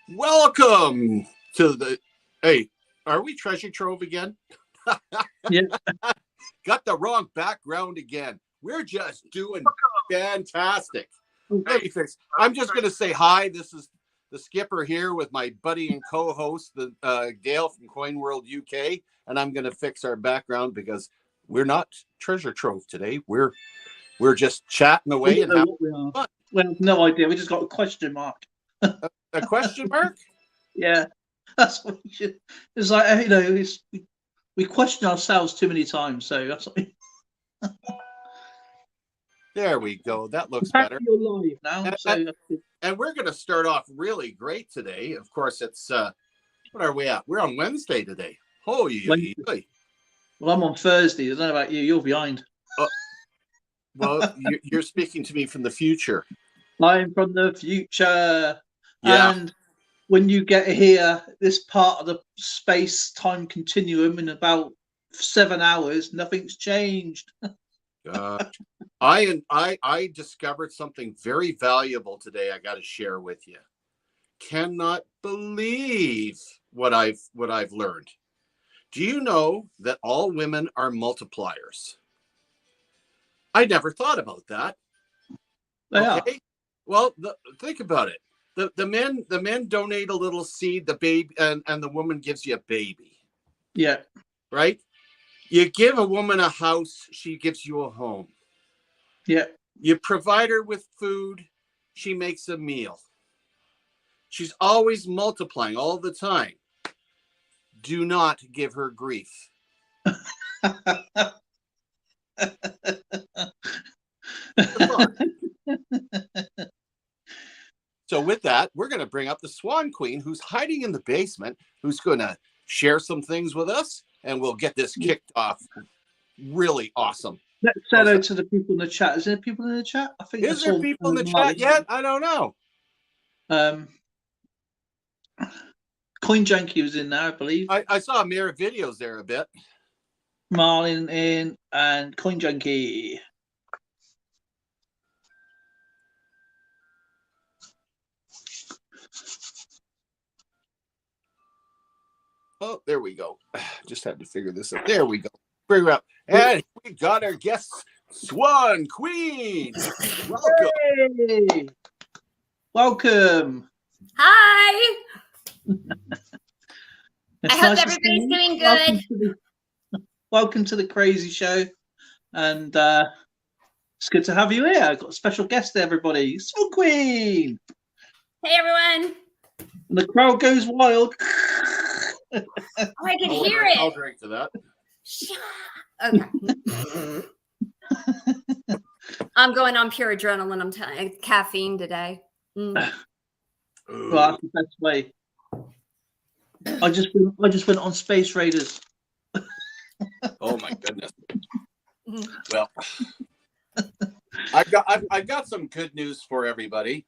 Welcome to the. Hey, are we Treasure Trove again? Yeah. Got the wrong background again. We're just doing fantastic. Hey, thanks. I'm just going to say hi. This is the skipper here with my buddy and co-host, the Gail from CoinWorld UK, and I'm going to fix our background because we're not Treasure Trove today. We're just chatting away and having fun. Well, no idea. We just got a question mark. A question mark? Yeah, that's what we should. It's like we question ourselves too many times. So that's what There we go. That looks better. You're live now, and we're going to start off really great today. Of course, it's what are we at? We're on Wednesday today. Oh, well, I'm on Thursday. I don't know about you. You're behind. Well, you're speaking to me from the future. I'm from the future. Yeah. And when you get here, this part of the space-time continuum in about 7 hours, nothing's changed. I discovered something very valuable today. I got to share with you. Cannot believe what I've learned. Do you know that all women are multipliers? I never thought about that. Okay. Well, think about it. The men donate a little seed, the baby, and the woman gives you a baby. Yeah. Right? You give a woman a house, she gives you a home. Yeah. You provide her with food, she makes a meal. She's always multiplying all the time. Do not give her grief. So with that, we're going to bring up the Swan Queen, who's hiding in the basement, who's going to share some things with us, and we'll get this kicked off. Really awesome. Let's say hello to the people in the chat. Is there people in the chat? I think. Is there people in the chat yet? I don't know. Coin Junkie was in there, I believe. I saw Mirror Videos there a bit. Marlin in and Coin Junkie. Oh, there we go. Just had to figure this out. There we go. Bring her up. And we got our guest, Swan Queen. Welcome. Hey. Welcome. Hi. I hope everybody's doing good. Welcome to the crazy show. And it's good to have you here. I've got a special guest, everybody. Swan Queen. Hey, everyone. And the crowd goes wild. Oh, I can hear it. I'll drink to that. Okay. I'm going on pure adrenaline. I'm telling caffeine today. Well, that's the best way. I just went on Space Raiders. Oh my goodness. Well, I've got some good news for everybody,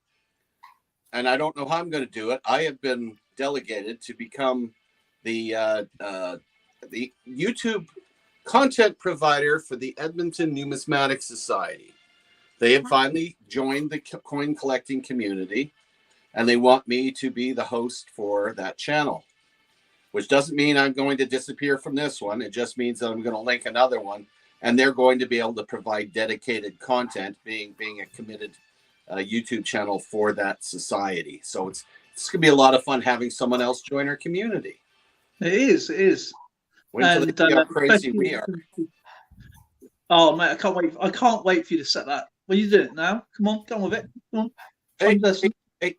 and I don't know how I'm going to do it. I have been delegated to become the YouTube content provider for the Edmonton Numismaniac Society. They have finally joined the coin collecting community, and they want me to be the host for that channel, which doesn't mean I'm going to disappear from this one. It just means that I'm going to link another one, and they're going to be able to provide dedicated content, being a committed YouTube channel for that society. So it's going to be a lot of fun having someone else join our community. It is. Wait till they see how crazy we are. Oh mate, I can't wait. I can't wait for you to set that. What are you doing now? Come on with it. Come on. Hey.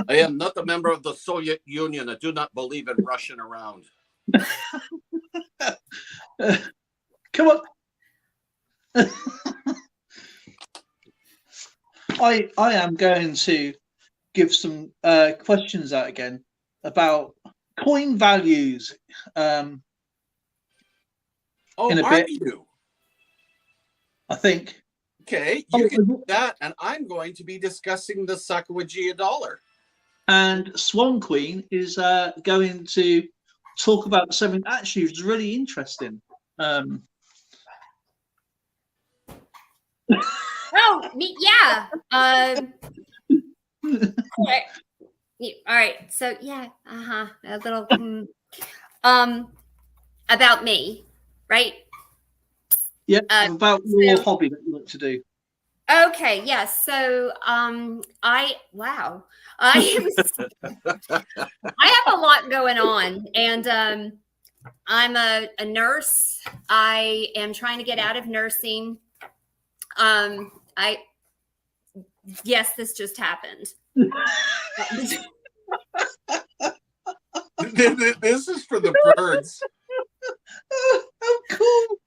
I am not a member of the Soviet Union. I do not believe in rushing around. Come on. I am going to give some questions out again about coin values. Oh, in a are bit. you? I think. Okay, you can do that, and I'm going to be discussing the Sacagawea dollar. And Swan Queen is going to talk about something actually is really interesting. Oh, yeah. All All right. So yeah, a little about me, right? Yeah, about your so- hobby that you like to do. Okay, yes. So I have a lot going on, and I'm a nurse. I am trying to get out of nursing. Yes, this just happened. This is for the birds. Oh, cool.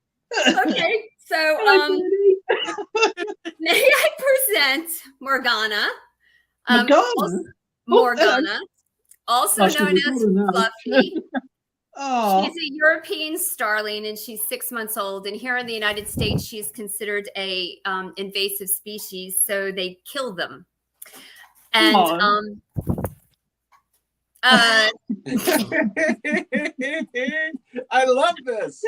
Okay, so Hi, Bernie. may I present Morgana? Morgana? Morgana, also I should known be as calling her that. Fluffy. Oh, She's a European starling, and she's 6 months old. And here in the United States, she's considered a invasive species, so they kill them. And I love this.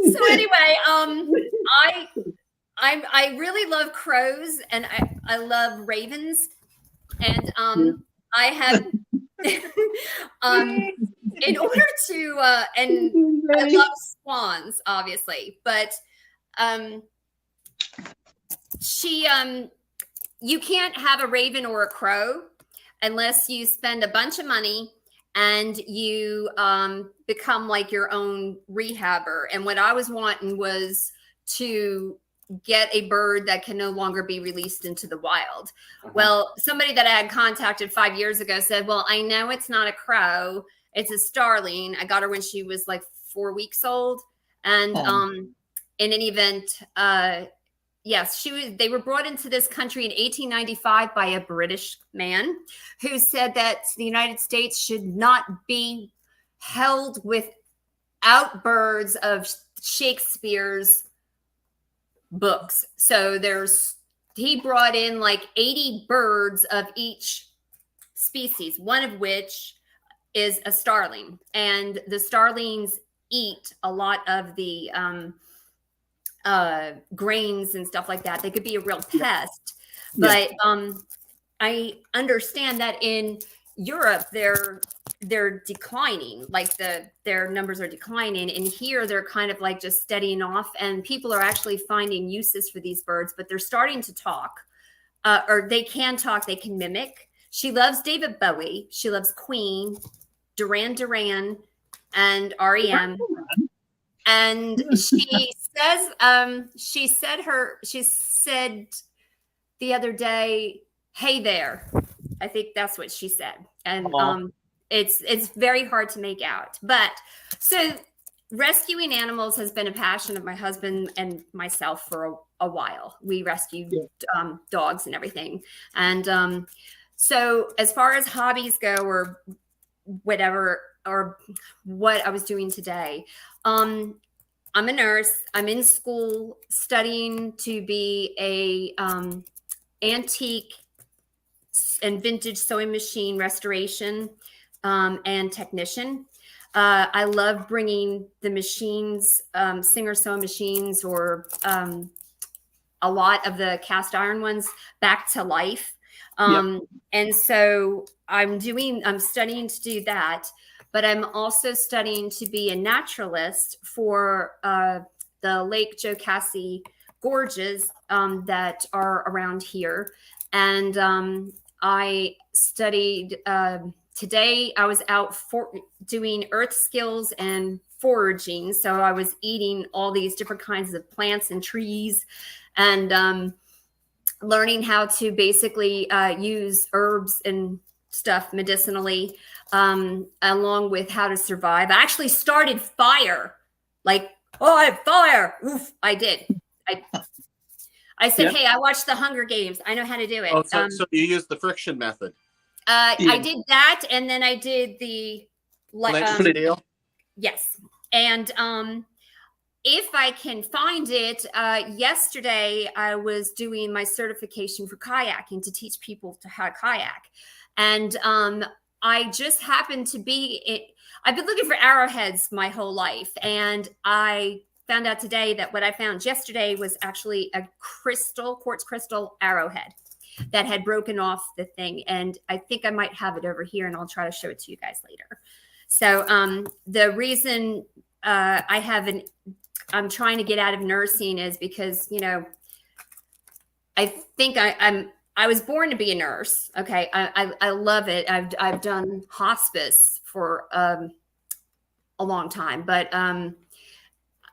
So anyway, I really love crows, and I love ravens, and I have in order to and I love swans, obviously, but you can't have a raven or a crow unless you spend a bunch of money and you become like your own rehabber. And what I was wanting was to get a bird that can no longer be released into the wild. Well, somebody that I had contacted 5 years ago said, well, I know it's not a crow, it's a starling. I got her when she was like 4 weeks old. And in any event, yes, they were brought into this country in 1895 by a British man who said that the United States should not be held without birds of Shakespeare's books. So he brought in like 80 birds of each species, one of which is a starling. And the starlings eat a lot of the grains and stuff like that. They could be a real pest. But I understand that in Europe they're declining, like their numbers are declining, and here they're kind of like just steadying off, and people are actually finding uses for these birds, but they're starting to talk, or they can talk, they can mimic. She loves David Bowie, she loves Queen, Duran Duran, and REM. And she said the other day, "Hey there." I think that's what she said. And it's very hard to make out. But so rescuing animals has been a passion of my husband and myself for a while. We rescued dogs and everything. And so as far as hobbies go, or whatever, or what I was doing today, I'm a nurse. I'm in school studying to be a antique and vintage sewing machine restoration and technician. I love bringing the machines, Singer sewing machines, or a lot of the cast iron ones, back to life. And so I'm studying to do that, but I'm also studying to be a naturalist for the Lake Jocassee gorges that are around here. And I studied, today I was out doing earth skills and foraging. So I was eating all these different kinds of plants and trees, and learning how to basically use herbs and stuff medicinally, along with how to survive. I actually started fire, like, oh, I have fire. Oof, I did. I said, hey, I watched the Hunger Games. I know how to do it. Oh, so you used the friction method. I did that, and then I did the deal. Yes, and if I can find it, yesterday I was doing my certification for kayaking to teach people how to kayak, and I just happened to be. I've been looking for arrowheads my whole life, and I found out today that what I found yesterday was actually a quartz crystal arrowhead that had broken off the thing. And I think I might have it over here, and I'll try to show it to you guys later. So the reason I'm trying to get out of nursing is because, you know, I think I was born to be a nurse. Okay. I love it. I've done hospice for a long time, but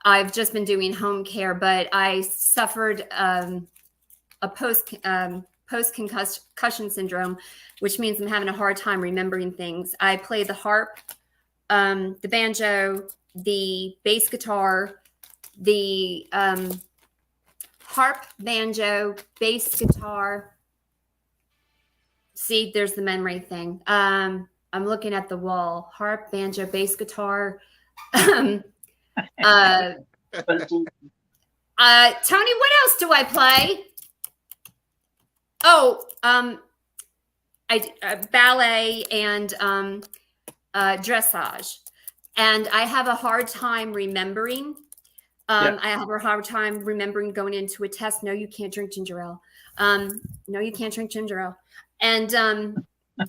I've just been doing home care, but I suffered a post-concussion syndrome, which means I'm having a hard time remembering things. I play the harp, the banjo, the bass guitar, the harp, banjo, bass guitar. See, there's the memory thing. I'm looking at the wall. Harp, banjo, bass guitar. Tony, what else do I play? Oh, ballet and dressage. And I have a hard time remembering. I have a hard time remembering going into a test. No, you can't drink ginger ale. No, you can't drink ginger ale. And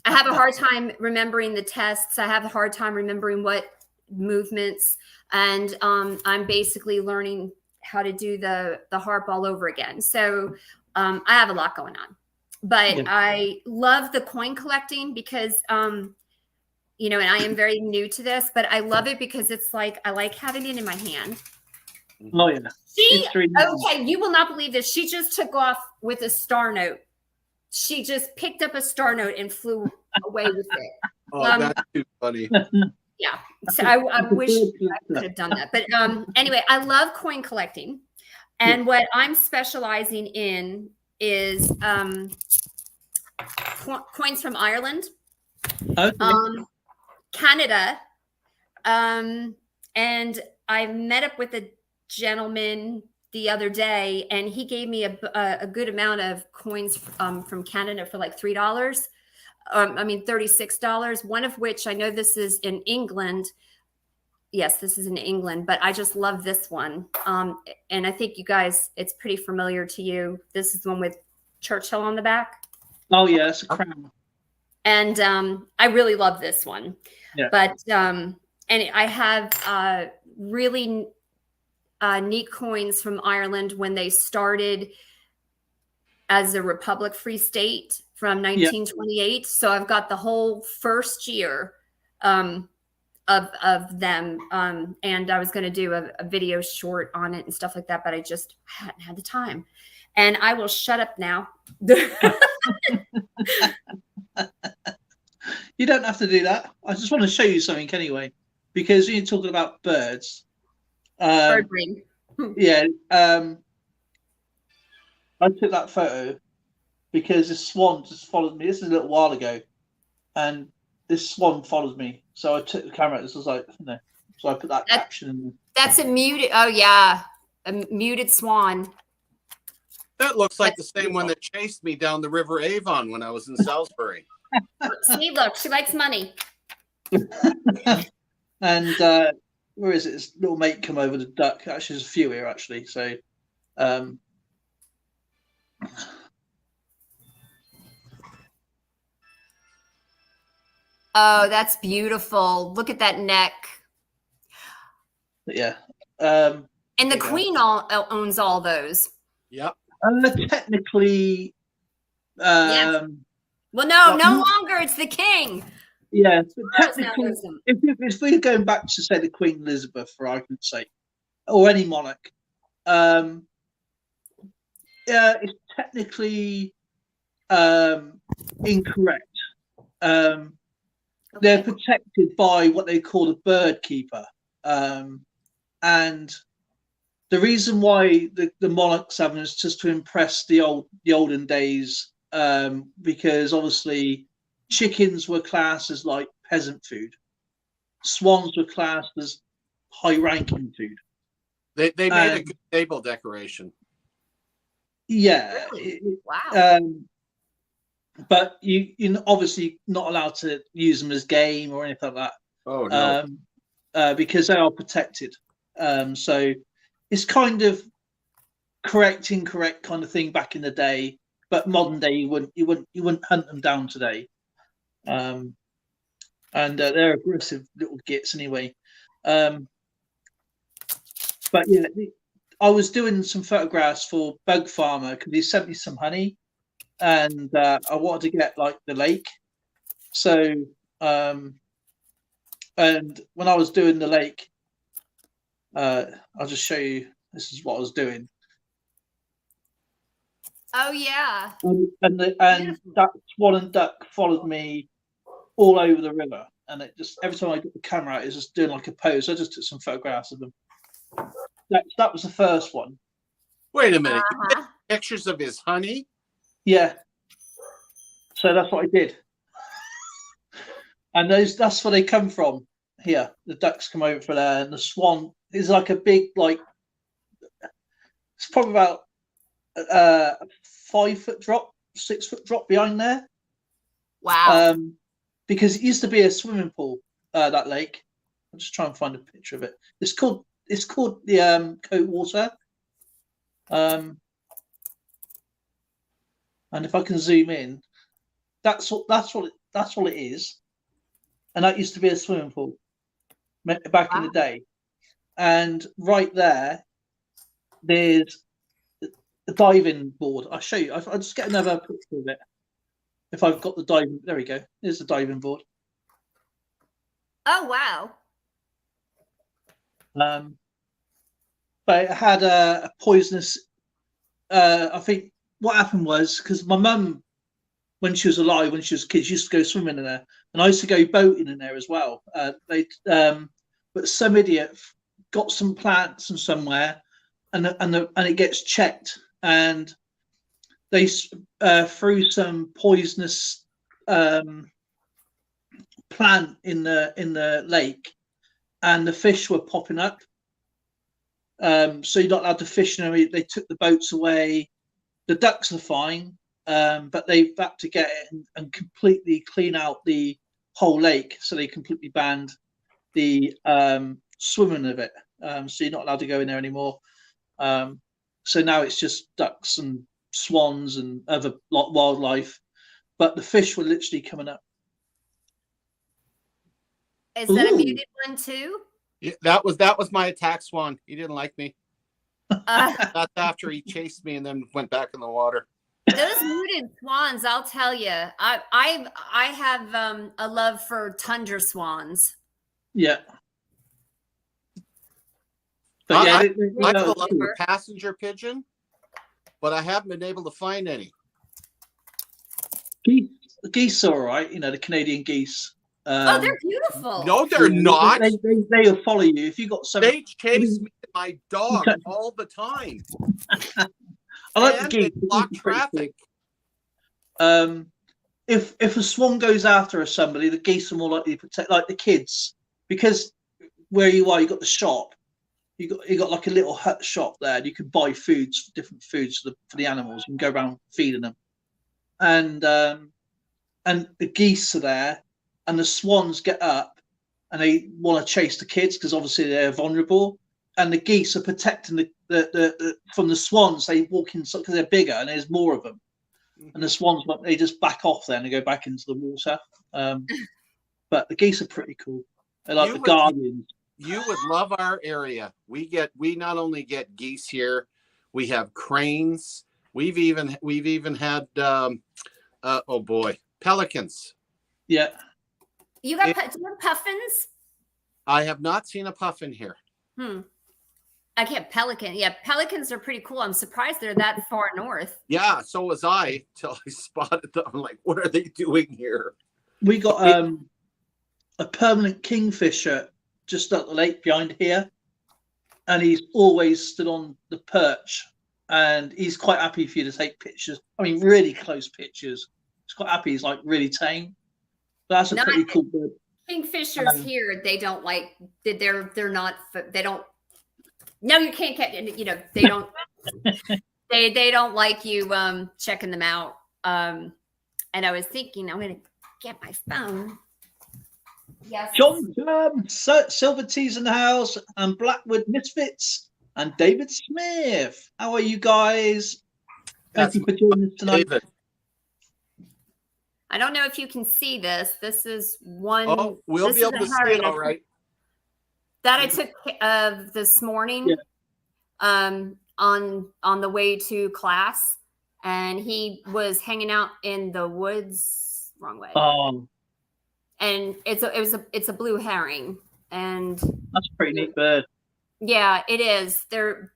I have a hard time remembering the tests. I have a hard time remembering what movements. And I'm basically learning how to do the harp all over again. So I have a lot going on. But I love the coin collecting because, you know, and I am very new to this, but I love it because it's like, I like having it in my hand. Oh, yeah. Okay, you will not believe this. She just took off with a star note. She just picked up a star note and flew away with it. Oh, that's too funny. Yeah. So I wish I could have done that. But anyway, I love coin collecting. And what I'm specializing in is coins from Ireland, Canada. And I met up with a gentleman the other day, and he gave me a good amount of coins from Canada for like $36. One of which I know this is in England. Yes, this is in England, but I just love this one. And I think you guys, it's pretty familiar to you. This is the one with Churchill on the back. Oh yeah, it's a crown. And I really love this one. Yeah. But and I have really neat coins from Ireland when they started as a Republic Free State from 1928. So I've got the whole first year of them. And I was going to do a video short on it and stuff like that, but I just hadn't had the time. And I will shut up now. You don't have to do that. I just want to show you something anyway, because you're talking about birds. Bird brain. Yeah. I took that photo because this swan just followed me. This is a little while ago, and this swan followed me. So I took the camera. This was like, you know, so I put that caption in. That's a muted. Oh yeah, a muted swan. That looks like the same one that chased me down the River Avon when I was in Salisbury. See, look, she likes money. And where is it? This little mate come over the duck. Actually, there's a few here actually. So, oh, that's beautiful. Look at that neck. Yeah. And the queen owns all those. Yep. Technically. Yes. Well, no longer. It's the king. Yeah. Technically, if we're going back to say the Queen Elizabeth, for argument's sake, or any monarch, it's technically incorrect. They're protected by what they call a bird keeper, and the reason why the monarchs have them is just to impress the olden days, because obviously chickens were classed as like peasant food, swans were classed as high-ranking food. They made a good table decoration. Yeah. Really? Wow. But you're obviously not allowed to use them as game or anything like that. Oh no. Because they are protected. So it's kind of incorrect kind of thing back in the day, but modern day you wouldn't hunt them down today. And they're aggressive little gits anyway. But yeah, I was doing some photographs for Bug Farmer because he sent me some honey, and I wanted to get like the lake. So and when I was doing the lake, I'll just show you. This is what I was doing. Oh yeah. And that swan and duck followed me all over the river, and it just every time I got the camera out, it was just doing like a pose. I just took some photographs of them. That was the first one. Wait a minute. You get pictures of his honey? Yeah. So that's what I did. And that's where they come from. Here, the ducks come over for there, and the swan is like a big, like it's probably about a 5 foot drop, 6 foot drop behind there. Wow. Because it used to be a swimming pool, that lake. I'll just try and find a picture of it. It's called the Coat Water. And if I can zoom in, that's what it is. And that used to be a swimming pool back in the day. And right there, there's the diving board. I'll show you. I'll just get another picture of it. If I've got the diving, there we go. There's the diving board. Oh wow. But it had a poisonous. I think what happened was because my mum, when she was alive, when she was a kid, she used to go swimming in there, and I used to go boating in there as well. But some idiot got some plants from somewhere, and it gets checked, and they threw some poisonous plant in the lake, and the fish were popping up. So you're not allowed to fish. They took the boats away. The ducks are fine, but they've had to get it and completely clean out the whole lake. So they completely banned the swimming of it. So you're not allowed to go in there anymore. So now it's just ducks and swans and other wildlife, but the fish were literally coming up. Is that a muted one too? Yeah, that was my attack swan. He didn't like me. That's after he chased me and then went back in the water. Those muted swans, I'll tell you. I have a love for tundra swans. Yeah. But I yeah, love a passenger pigeon, but I haven't been able to find any. Geese are all right, the Canadian geese. Oh, they're beautiful. No, they're not. They'll follow you if you got some. They chase me and my dog all the time. I like the geese. They block traffic. If a swan goes after somebody, the geese are more likely to protect, like the kids, because where you are, you got the shop. You got like a little hut shop there, and you can buy different foods for the animals. You can go around feeding them, and the geese are there. And the swans get up and they want to chase the kids because obviously they're vulnerable. And the geese are protecting the from the swans. They walk in because they're bigger and there's more of them. And the swans, they just back off there and they go back into the water. But the geese are pretty cool. They're like the guardians. You would love our area. We not only get geese here, we have cranes. We've even had pelicans. Do Yeah. you have puffins? I have not seen a puffin here. I can't pelican. Yeah, pelicans are pretty cool. I'm surprised they're that far north. Yeah, so was I till I spotted them. I'm like, what are they doing here? We got a permanent kingfisher just up the lake behind here, and he's always stood on the perch, and he's quite happy for you to take pictures. I mean, really close pictures. He's quite happy. He's like really tame. That's a pretty cool bird. Kingfishers here, they don't like. They're not. They don't. No, you can't catch. They don't. they don't like you checking them out. And I was thinking, I'm gonna get my phone. Yes. John, Silver Teas in the house and Blackwood Misfits. and David Smith. How are you guys? Thank you for joining us tonight. David. I don't know if you can see this. This is one. Oh, we'll be able to see it all right. That I took of this morning, on the way to class, and he was hanging out in the woods. Wrong way. And it's a blue herring, and that's a pretty neat bird. Yeah, it is. They're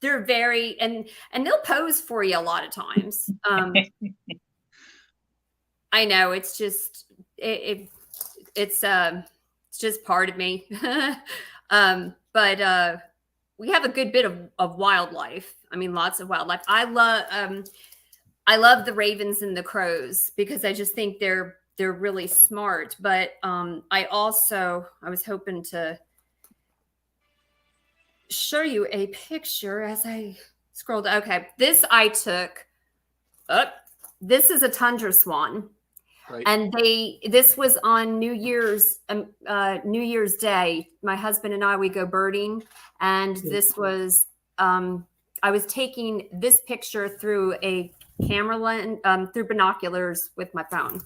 very and they'll pose for you a lot of times. I know it's just it's just part of me. But we have a good bit of wildlife. I mean, lots of wildlife. I love the ravens and the crows because I just think they're really smart. But I was hoping to show you a picture as I scrolled. Okay, this I took. This is a tundra swan. Right. And this was on New Year's Day. My husband and I, we go birding, and this was I was taking this picture through a camera lens, through binoculars with my phone.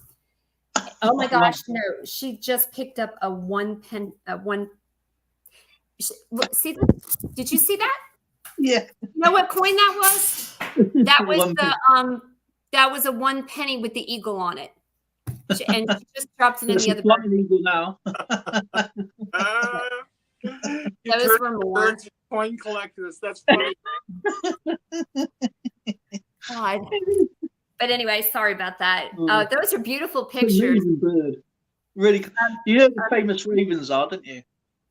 Oh my gosh, no! She just picked up a one. See that? Did you see that? Yeah. You know what coin that was? That was that was a 1 penny with the eagle on it. And she just dropped it in the other part. Eagle now. Those were more coin collectors. That's funny. God. But anyway, sorry about that. Those are beautiful pictures. Bird. Really, you know the famous ravens are, don't you?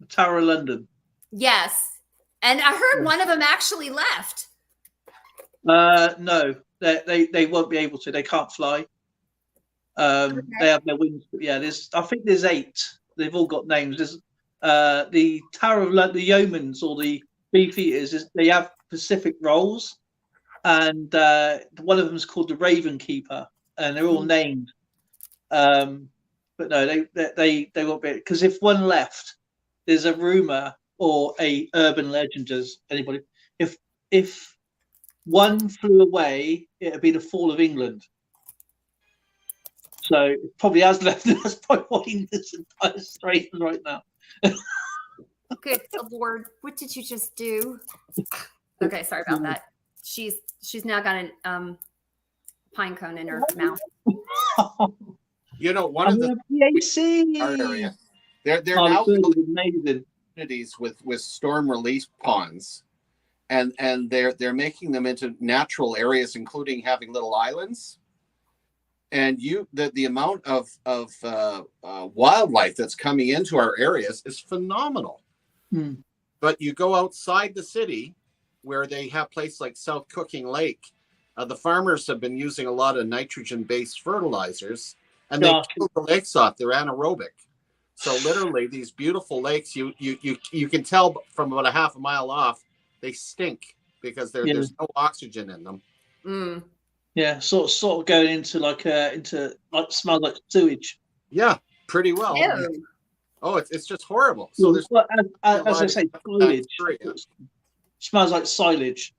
The Tower of London. Yes, and I heard one of them actually left. No, they won't be able to. They can't fly. Okay. They have their wings. Yeah, I think there's 8. They've all got names. There's the Tower of London, the yeomans or the beefeaters. They have specific roles, and one of them is called the Raven Keeper, and they're all named. But no, they won't be, because if one left, there's a rumor or a urban legend, as anybody, if one flew away, it would be the fall of England. So it probably has left. That's probably why this entire strait right now. Good Lord, what did you just do? Okay, sorry about that. She's now got a pine cone in her mouth. You know, one of the our area, they're now building communities with storm relief ponds, and they're making them into natural areas, including having little islands. And the amount of wildlife that's coming into our areas is phenomenal. But you go outside the city, where they have places like South Cooking Lake, the farmers have been using a lot of nitrogen-based fertilizers, and they kill the lakes off. They're anaerobic. So literally, these beautiful lakes, you can tell from about a half a mile off, they stink because there's no oxygen in them. Yeah, sort of going into like smell like sewage. Yeah, pretty well. Ew. Oh, it's just horrible. So there's as I say, silage. Smells like silage.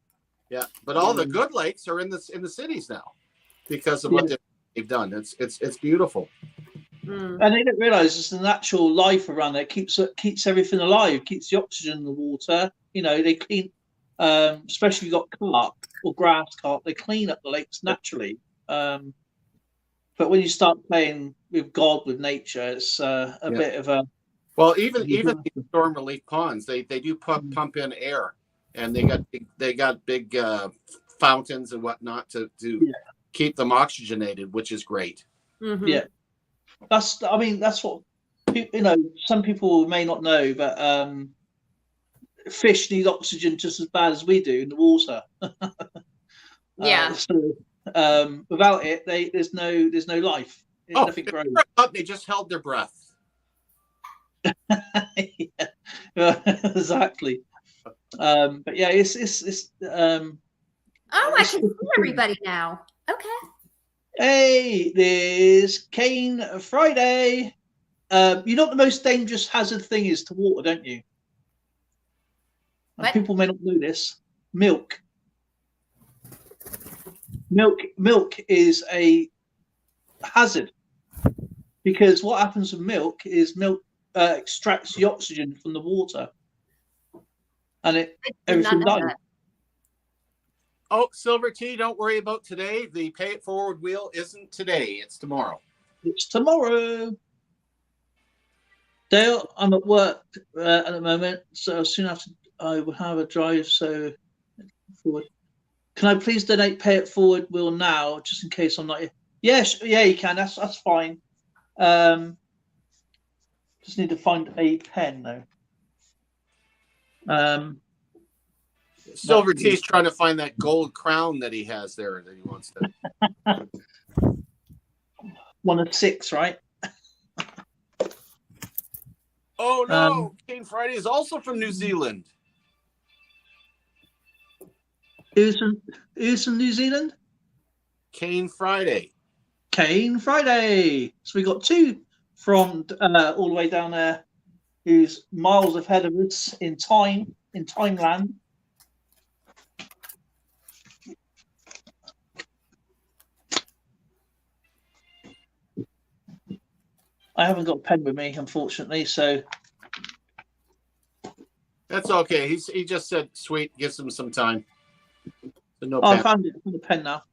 Yeah, but all the good lakes are in the cities now because of what they've done. It's beautiful. And they don't realise it's the natural life around there. Keeps everything alive. Keeps the oxygen in the water. You know, they clean. Especially if you've got carp or grass carp, they clean up the lakes naturally. But when you start playing with God, with nature, it's a bit of a. Well, even the storm relief ponds, they do pump in air, and they got big fountains and whatnot to keep them oxygenated, which is great. Mm-hmm. Yeah, that's what some people may not know, but fish need oxygen just as bad as we do in the water. So without it, there's no life. Nothing grows. They just held their breath. Exactly. But yeah, it's I can see everybody now. Okay. Hey, there's Kane Friday. You know what the most dangerous hazard thing is to water, don't you? What? People may not know this. Milk. Milk is a hazard because what happens with milk is milk extracts the oxygen from the water, and I did not everything know dies. that. Oh, Silver Tea, don't worry about today. The pay it forward wheel isn't today. It's tomorrow. It's tomorrow. Dale, I'm at work at the moment, so soon after I will have a drive. So forward. Can I please donate pay it forward wheel now, just in case I'm not here? Yes, yeah, you can. That's fine. Just need to find a pen though. Silver Tea's trying to find that gold crown that he has there that he wants to. One of 6, right? Oh no, Kane Friday is also from New Zealand. Who's from New Zealand? Kane Friday. Kane Friday. So we got 2 from all the way down there, who's miles ahead of us in timeland. I haven't got a pen with me, unfortunately, so That's okay. He just said sweet, gives him some time. So no I pen. found it. I found a pen now.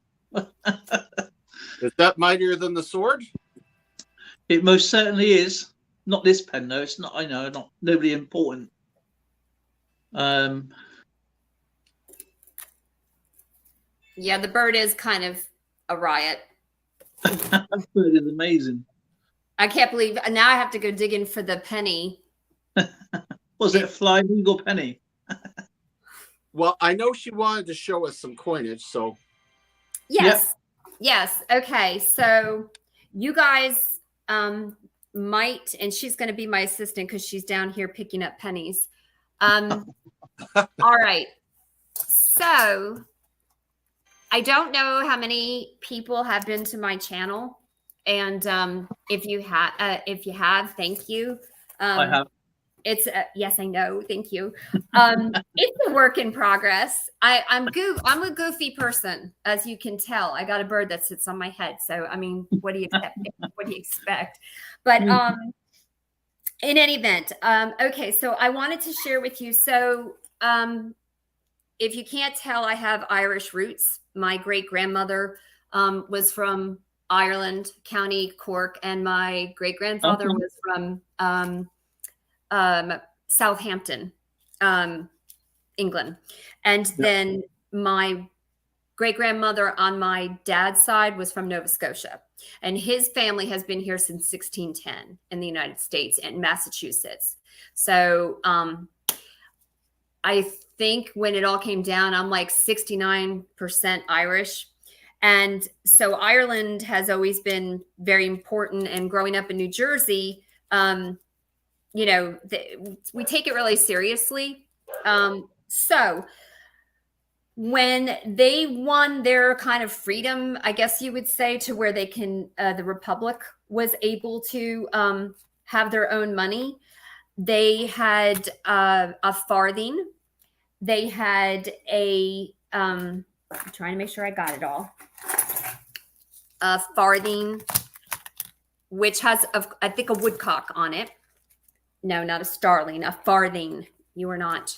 Is that mightier than the sword? It most certainly is. Not this pen though. It's not. I know. Not nobody important. Yeah, the bird is kind of a riot. That bird is amazing. I can't believe now I have to go digging for the penny. Was it a fly eagle penny? Well, I know she wanted to show us some coinage, so Yes. Yes. Okay. So you guys might, and she's going to be my assistant because she's down here picking up pennies. All right. So I don't know how many people have been to my channel, and if you have, thank you. I have. It's yes, I know. Thank you. It's a work in progress. I'm a goofy person, as you can tell. I got a bird that sits on my head. So I mean, what do you expect? What do you expect? But in any event, okay. So I wanted to share with you. So if you can't tell, I have Irish roots. My great grandmother was from Ireland, County Cork, and my great grandfather was from Southampton, England. And then my great grandmother on my dad's side was from Nova Scotia. And his family has been here since 1610 in the United States and Massachusetts. So I think when it all came down, I'm like 69% Irish. And so Ireland has always been very important. And growing up in New Jersey, you know, we take it really seriously. So when they won their kind of freedom, I guess you would say, to where they can, the Republic was able to have their own money. They had a farthing. They had I'm trying to make sure I got it all. A farthing, which has, I think, a woodcock on it. No, not a starling, a farthing. You are not.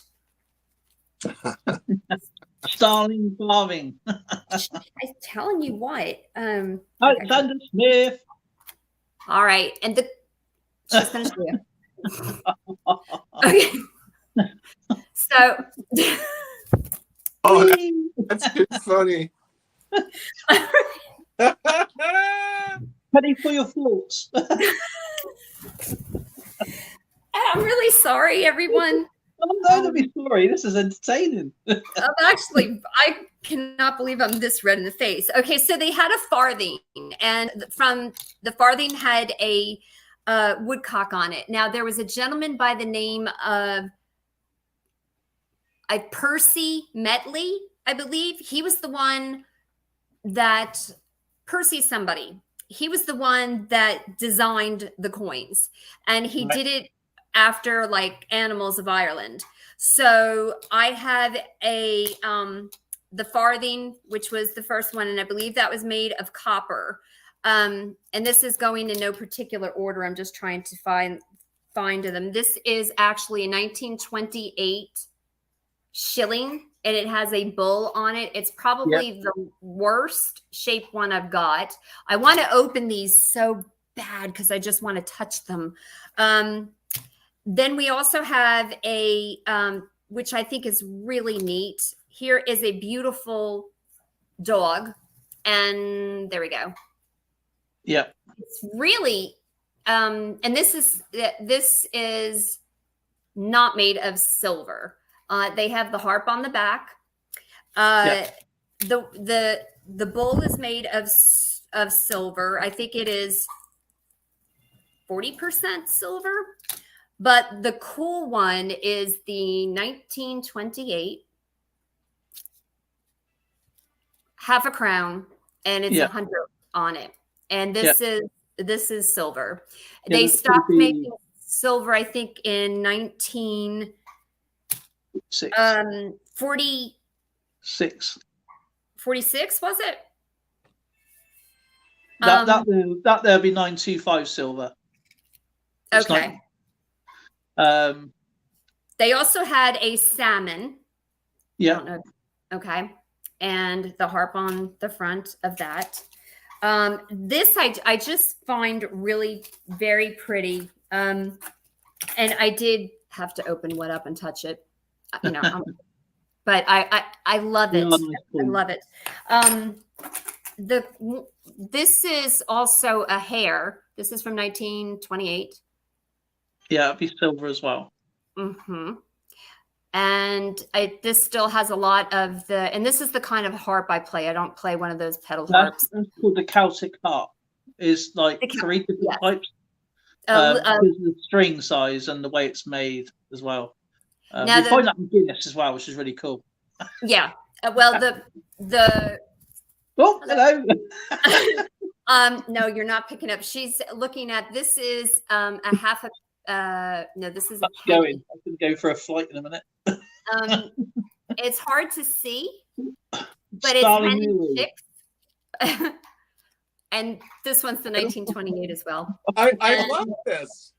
Starling farthing. I'm telling you what. Alexander Smith. All right. And she's finished here. Okay. So. oh, that's good, funny. Penny for your thoughts. I'm really sorry, everyone. I'm not be sorry. This is entertaining. Actually, I cannot believe I'm this red in the face. Okay, so they had a farthing, and from the farthing had a woodcock on it. Now, there was a gentleman by the name of Percy Metley, I believe. He was the one that Percy somebody. He was the one that designed the coins, and he did it after like Animals of Ireland. So I have a the farthing, which was the first one, and I believe that was made of copper. And this is going in no particular order. I'm just trying to find them. This is actually a 1928 shilling, and it has a bull on it. It's probably the worst shaped one I've got. I want to open these so bad because I just want to touch them. Then we also have a, which I think is really neat. Here is a beautiful dog. And there we go. Yeah. It's really, and this is not made of silver. They have the harp on the back. The bowl is made of silver. I think it is 40% silver. But the cool one is the 1928 half a crown, and it's 100 on it. And this is silver. They stopped making silver, I think, in 1946. 46 was it? There'll be 925 silver. It's okay. They also had a salmon. Yeah. I don't know. Okay. And the harp on the front of that. This I just find really very pretty. And I did have to open one up and touch it, you know, but I love it. I love it. This is also a hair. This is from 1928. Yeah, it'd be silver as well. Mm-hmm. And this still has a lot of and this is the kind of harp I play. I don't play one of those pedal harps. That's called the Celtic harp. It's like 3 different types. Because of the string size and the way it's made as well. We find that in Guinness as well, which is really cool. Yeah. Well, Oh, hello. No, you're not picking up. She's looking at, this is a half a, no, this is a going. I can go for a flight in a minute. It's hard to see, but it's and this one's the 1928 as well. I love this.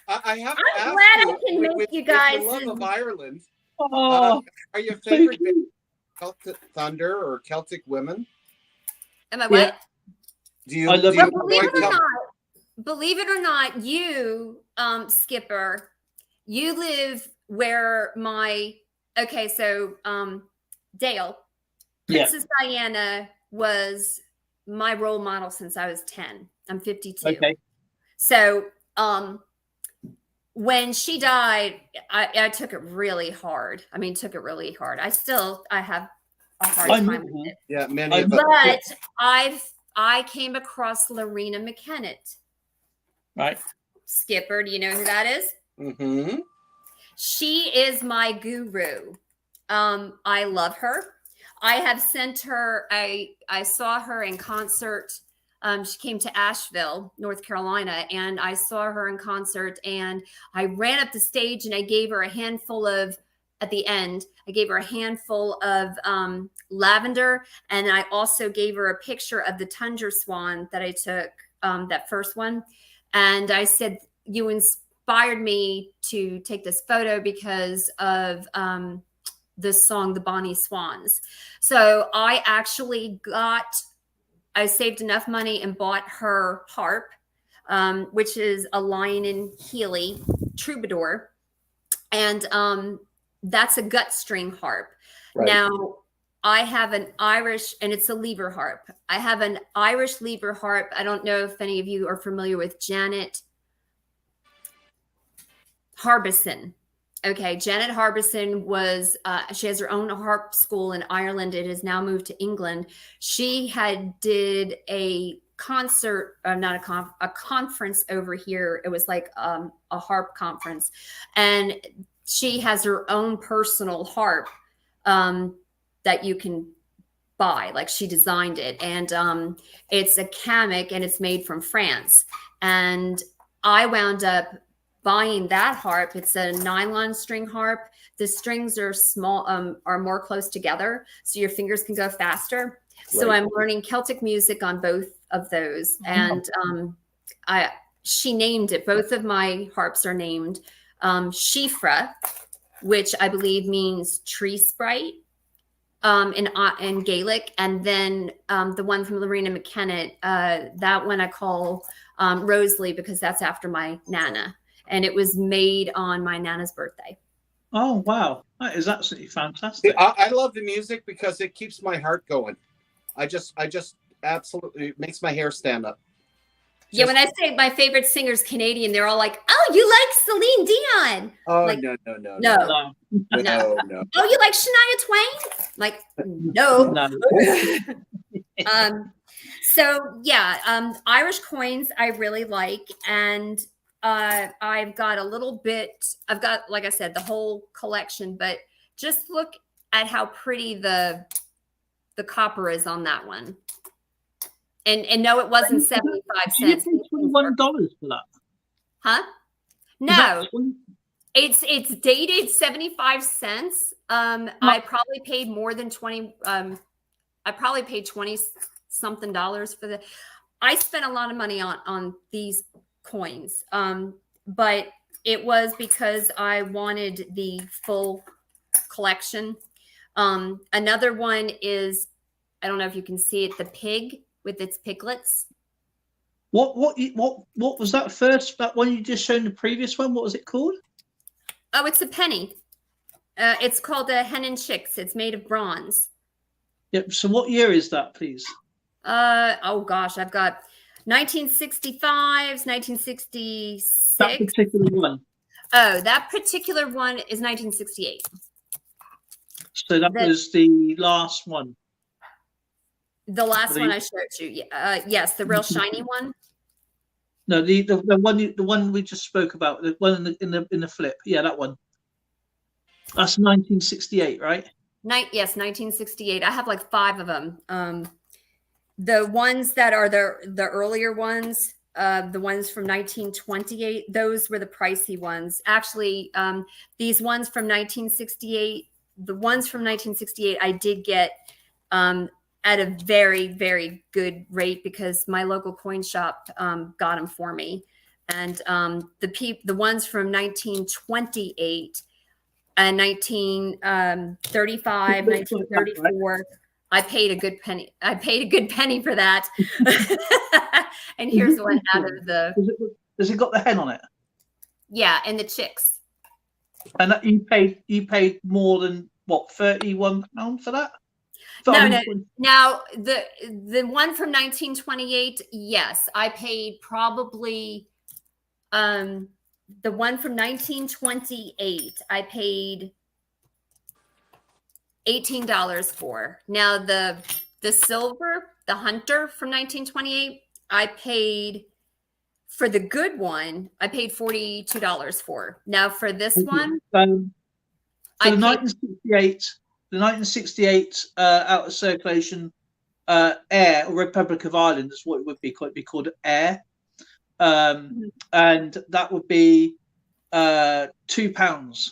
I have to I'm ask glad you, I can make you guys. With the love of Ireland, are your favorite Celtic Thunder or Celtic women? Am I what? Yeah. Do you? Believe it or not, you, Skipper, you live where Dale, Princess Diana was my role model since I was 10. I'm 52. Okay. So, when she died, I took it really hard. I mean, took it really hard. I have a hard time with it. Yeah, many of us. But I came across Lorena McKennett. Right. Skipper, do you know who that is? Mm-hmm. She is my guru. I love her. I have sent her, I saw her in concert. She came to Asheville, North Carolina, and I saw her in concert, and I ran up the stage and I gave her a handful of, at the end, I gave her a handful of lavender, and I also gave her a picture of the tundra swan that I took, that first one. And I said, you inspired me to take this photo because of this song, The Bonnie Swans. So I actually I saved enough money and bought her harp, which is a Lion and Healy troubadour. And that's a gut string harp. Right. Now, I have an Irish, and it's a lever harp. I have an Irish lever harp. I don't know if any of you are familiar with Janet Harbison. Okay, Janet Harbison was, she has her own harp school in Ireland. It has now moved to England. She did a concert, a conference over here. It was like a harp conference. And she has her own personal harp that you can buy, like she designed it. And it's a Camic, and it's made from France. And I wound up buying that harp. It's a nylon string harp. The strings are small, are more close together, so your fingers can go faster. So Right. I'm learning Celtic music on both of those, and she named it. Both of my harps are named Shifra, which I believe means tree sprite in Gaelic, and then the one from Lorena McKenna, that one I call Rosalie, because that's after my Nana, and it was made on my Nana's birthday. Oh wow, that is absolutely fantastic. I love the music because it keeps my heart going. I just absolutely, it makes my hair stand up. Yeah, when I say my favorite singer's Canadian, they're all like, "Oh, you like Celine Dion?" Oh, like, no. No. Oh, you like Shania Twain? Like, no. So yeah, Irish coins I really like, and I've got a little bit. I've got, like I said, the whole collection, but just look at how pretty the copper is on that one. And no, it wasn't 75 cents. $21 for that? Huh? No. It's dated 75 cents. I probably paid more than 20. I probably paid 20 something dollars for the. I spent a lot of money on these coins. But it was because I wanted the full collection. Another one is, I don't know if you can see it, the pig with its piglets. What was that first? That one you just shown the previous one? What was it called? Oh, it's a penny. It's called a hen and chicks. It's made of bronze. Yep. So what year is that, please? Oh gosh, I've got 1965s, 1966. That particular one. Oh, that particular one is 1968. So that was the last one. The last one I showed you. Yes, the real shiny one. No, the one we just spoke about, the one in the flip. Yeah, that one. That's 1968, right? Yes, 1968. I have like 5 of them. The ones that are the earlier ones, the ones from 1928, those were the pricey ones. Actually, these ones from 1968, the ones from 1968, I did get at a very, very good rate because my local coin shop got them for me. And the ones from 1928 and 1935, 1934, I paid a good penny. I paid a good penny for that. And here's one out of the. Has it got the hen on it? Yeah, and the chicks. And that you paid more than what, £31 for that? No. Now the one from 1928, yes, I paid probably the one from 1928, I paid $18 for. Now the silver, the Hunter from 1928, I paid for the good one, I paid $42 for. Now for this one, so the 1968 out of circulation Air, or Republic of Ireland is what it would be called Air, and that would be £2.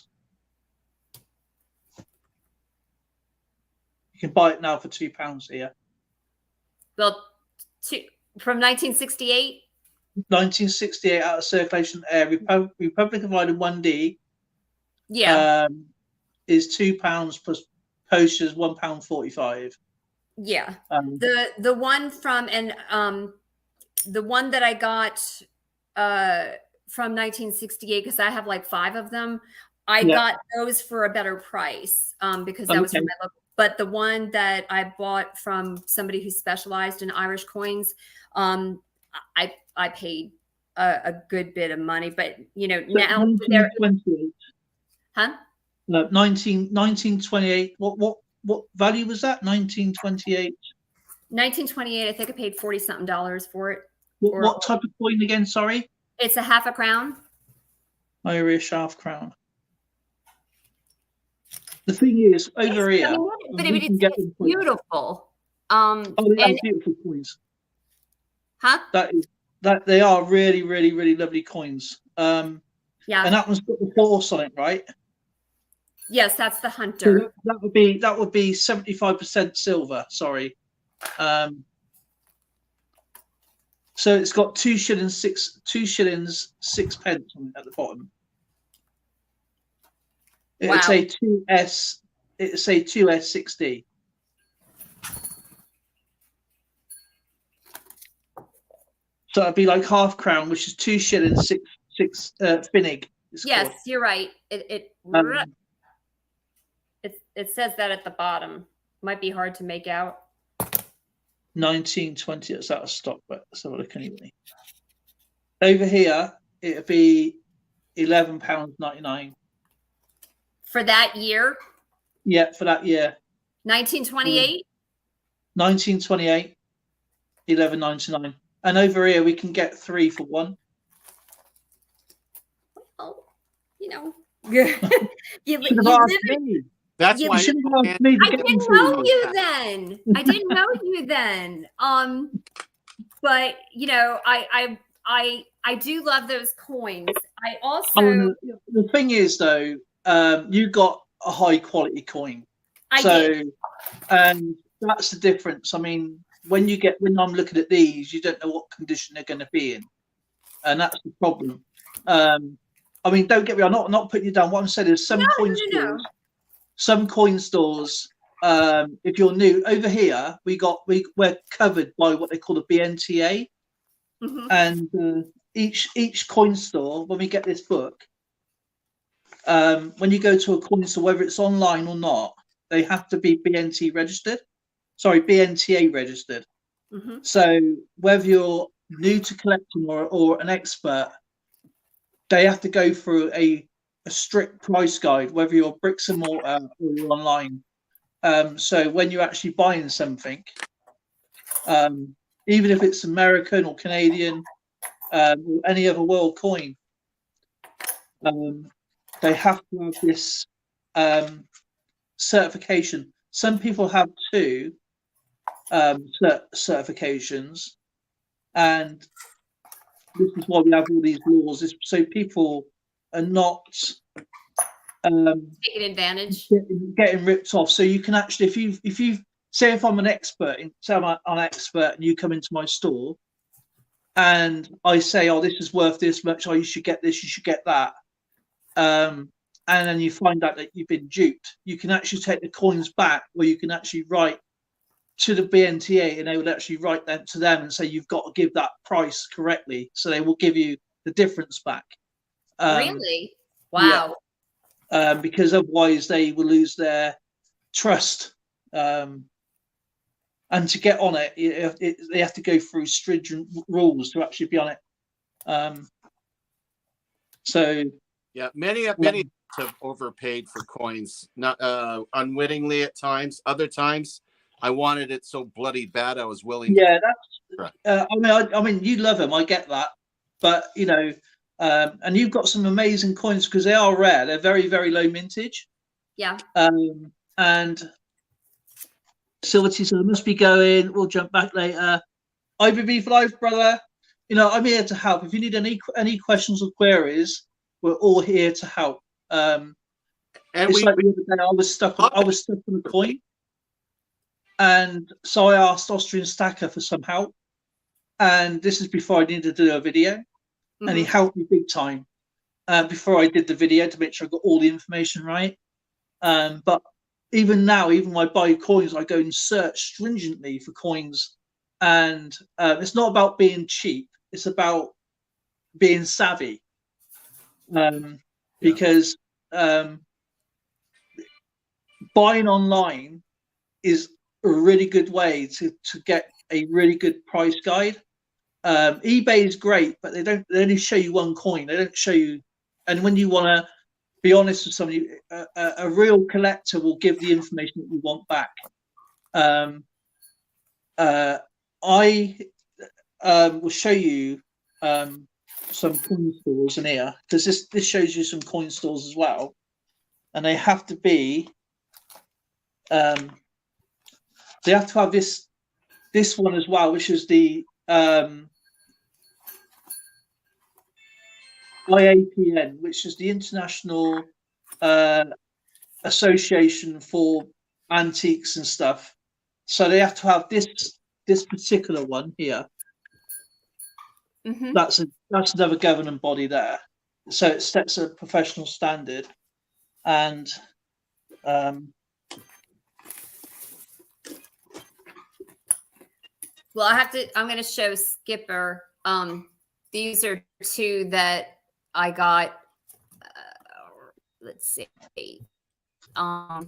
You can buy it now for £2 here. Well, from 1968. 1968 out of circulation Air, Republic of Ireland 1D. Yeah. Is £2 plus postage £1.45. Yeah. The one from the one that I got from 1968, because I have like 5 of them, I got those for a better price because that was from my local. But the one that I bought from somebody who specialized in Irish coins, I paid a good bit of money. But now they're 1928. No, 1928. What value was that? 1928. 1928. I think I paid $40-something for it. What type of coin again? Sorry. It's a half a crown. Irish half crown. The thing is, over here, it's beautiful. They're beautiful coins. Huh? That they are really, really, really lovely coins. Yeah. And that one's got the horse on it, right? Yes, that's the So hunter. that would be 75% silver. Sorry. So it's got 2 shillings 6 pence on it at the bottom. Wow. It's a 2S. It's a 2S60. So it'd be like half crown, which is 2 shillings 6 finnig. Yes, called. you're right. It says that at the bottom. Might be hard to make out. 1920. It's out of stock, but let's have a look anyway. Over here, it'd be £11.99 For that year? Yeah, for that year. 1928? 1928, £11.99. And over here, we can get 3 for 1. Oh, you know. you Should have live asked it. me. That's You why should have asked me to I get them didn't for know you. you then. I didn't know you then. But you know, I do love those coins. I also The thing is though, you got a high quality coin. I did. And that's the difference. I mean, when I'm looking at these, you don't know what condition they're going to be in, and that's the problem. I mean, don't get me. I'm not putting you down. What I'm saying is some coin stores. If you're new over here, we're covered by what they call the BNTA, and each coin store, when we get this book, when you go to a coin store, whether it's online or not, they have to be BNTA registered. So whether you're new to collecting or an expert, they have to go through a strict price guide, whether you're bricks and mortar or you're online. So when you're actually buying something, even if it's American or Canadian or any other world coin, they have to have this certification. Some people have 2 certifications, and this is why we have all these laws. Is so people are not taking advantage, getting ripped off. So you can actually, if you say, if I'm an expert, say I'm an expert, and you come into my store, and I say, oh, this is worth this much. Oh, you should get this. You should get that. And then you find out that you've been duped. You can actually take the coins back, or you can actually write to the BNTA, and they will actually write them to them and say you've got to give that price correctly. So they will give you the difference back. Really? Wow. Yeah. Because otherwise they will lose their trust. And to get on it, they have to go through stringent rules to actually be on it. So yeah, many have overpaid for coins, not unwittingly at times. Other times, I wanted it so bloody bad I was willing. Yeah, that's. I mean, you love them. I get that, but you know, and you've got some amazing coins because they are rare. They're very, very low mintage. Yeah. And Silverty, so there must be going. We'll jump back later. IBB for life, brother. You know, I'm here to help. If you need any questions or queries, we're all here to help. And it's like the other day, I was stuck on a coin, and so I asked Austrian Stacker for some help. And this is before I needed to do a video, and he helped me big time before I did the video to make sure I got all the information right. But even now, even when I buy coins, I go and search stringently for coins, and it's not about being cheap. It's about being savvy, because buying online is a really good way to get a really good price guide. eBay is great, but they only show you one coin. They don't show you, and when you want to be honest with somebody, a real collector will give the information that you want back. I will show you some coin stores in here, because this shows you some coin stores as well, and they have to be they have to have this one as well, which is the IAPN, which is the International Association for Antiques and stuff. So they have to have this particular one here. Mm-hmm. That's another governing body there. So it sets a professional standard, and well, I'm going to show Skipper. These are two that I got. Let's see. There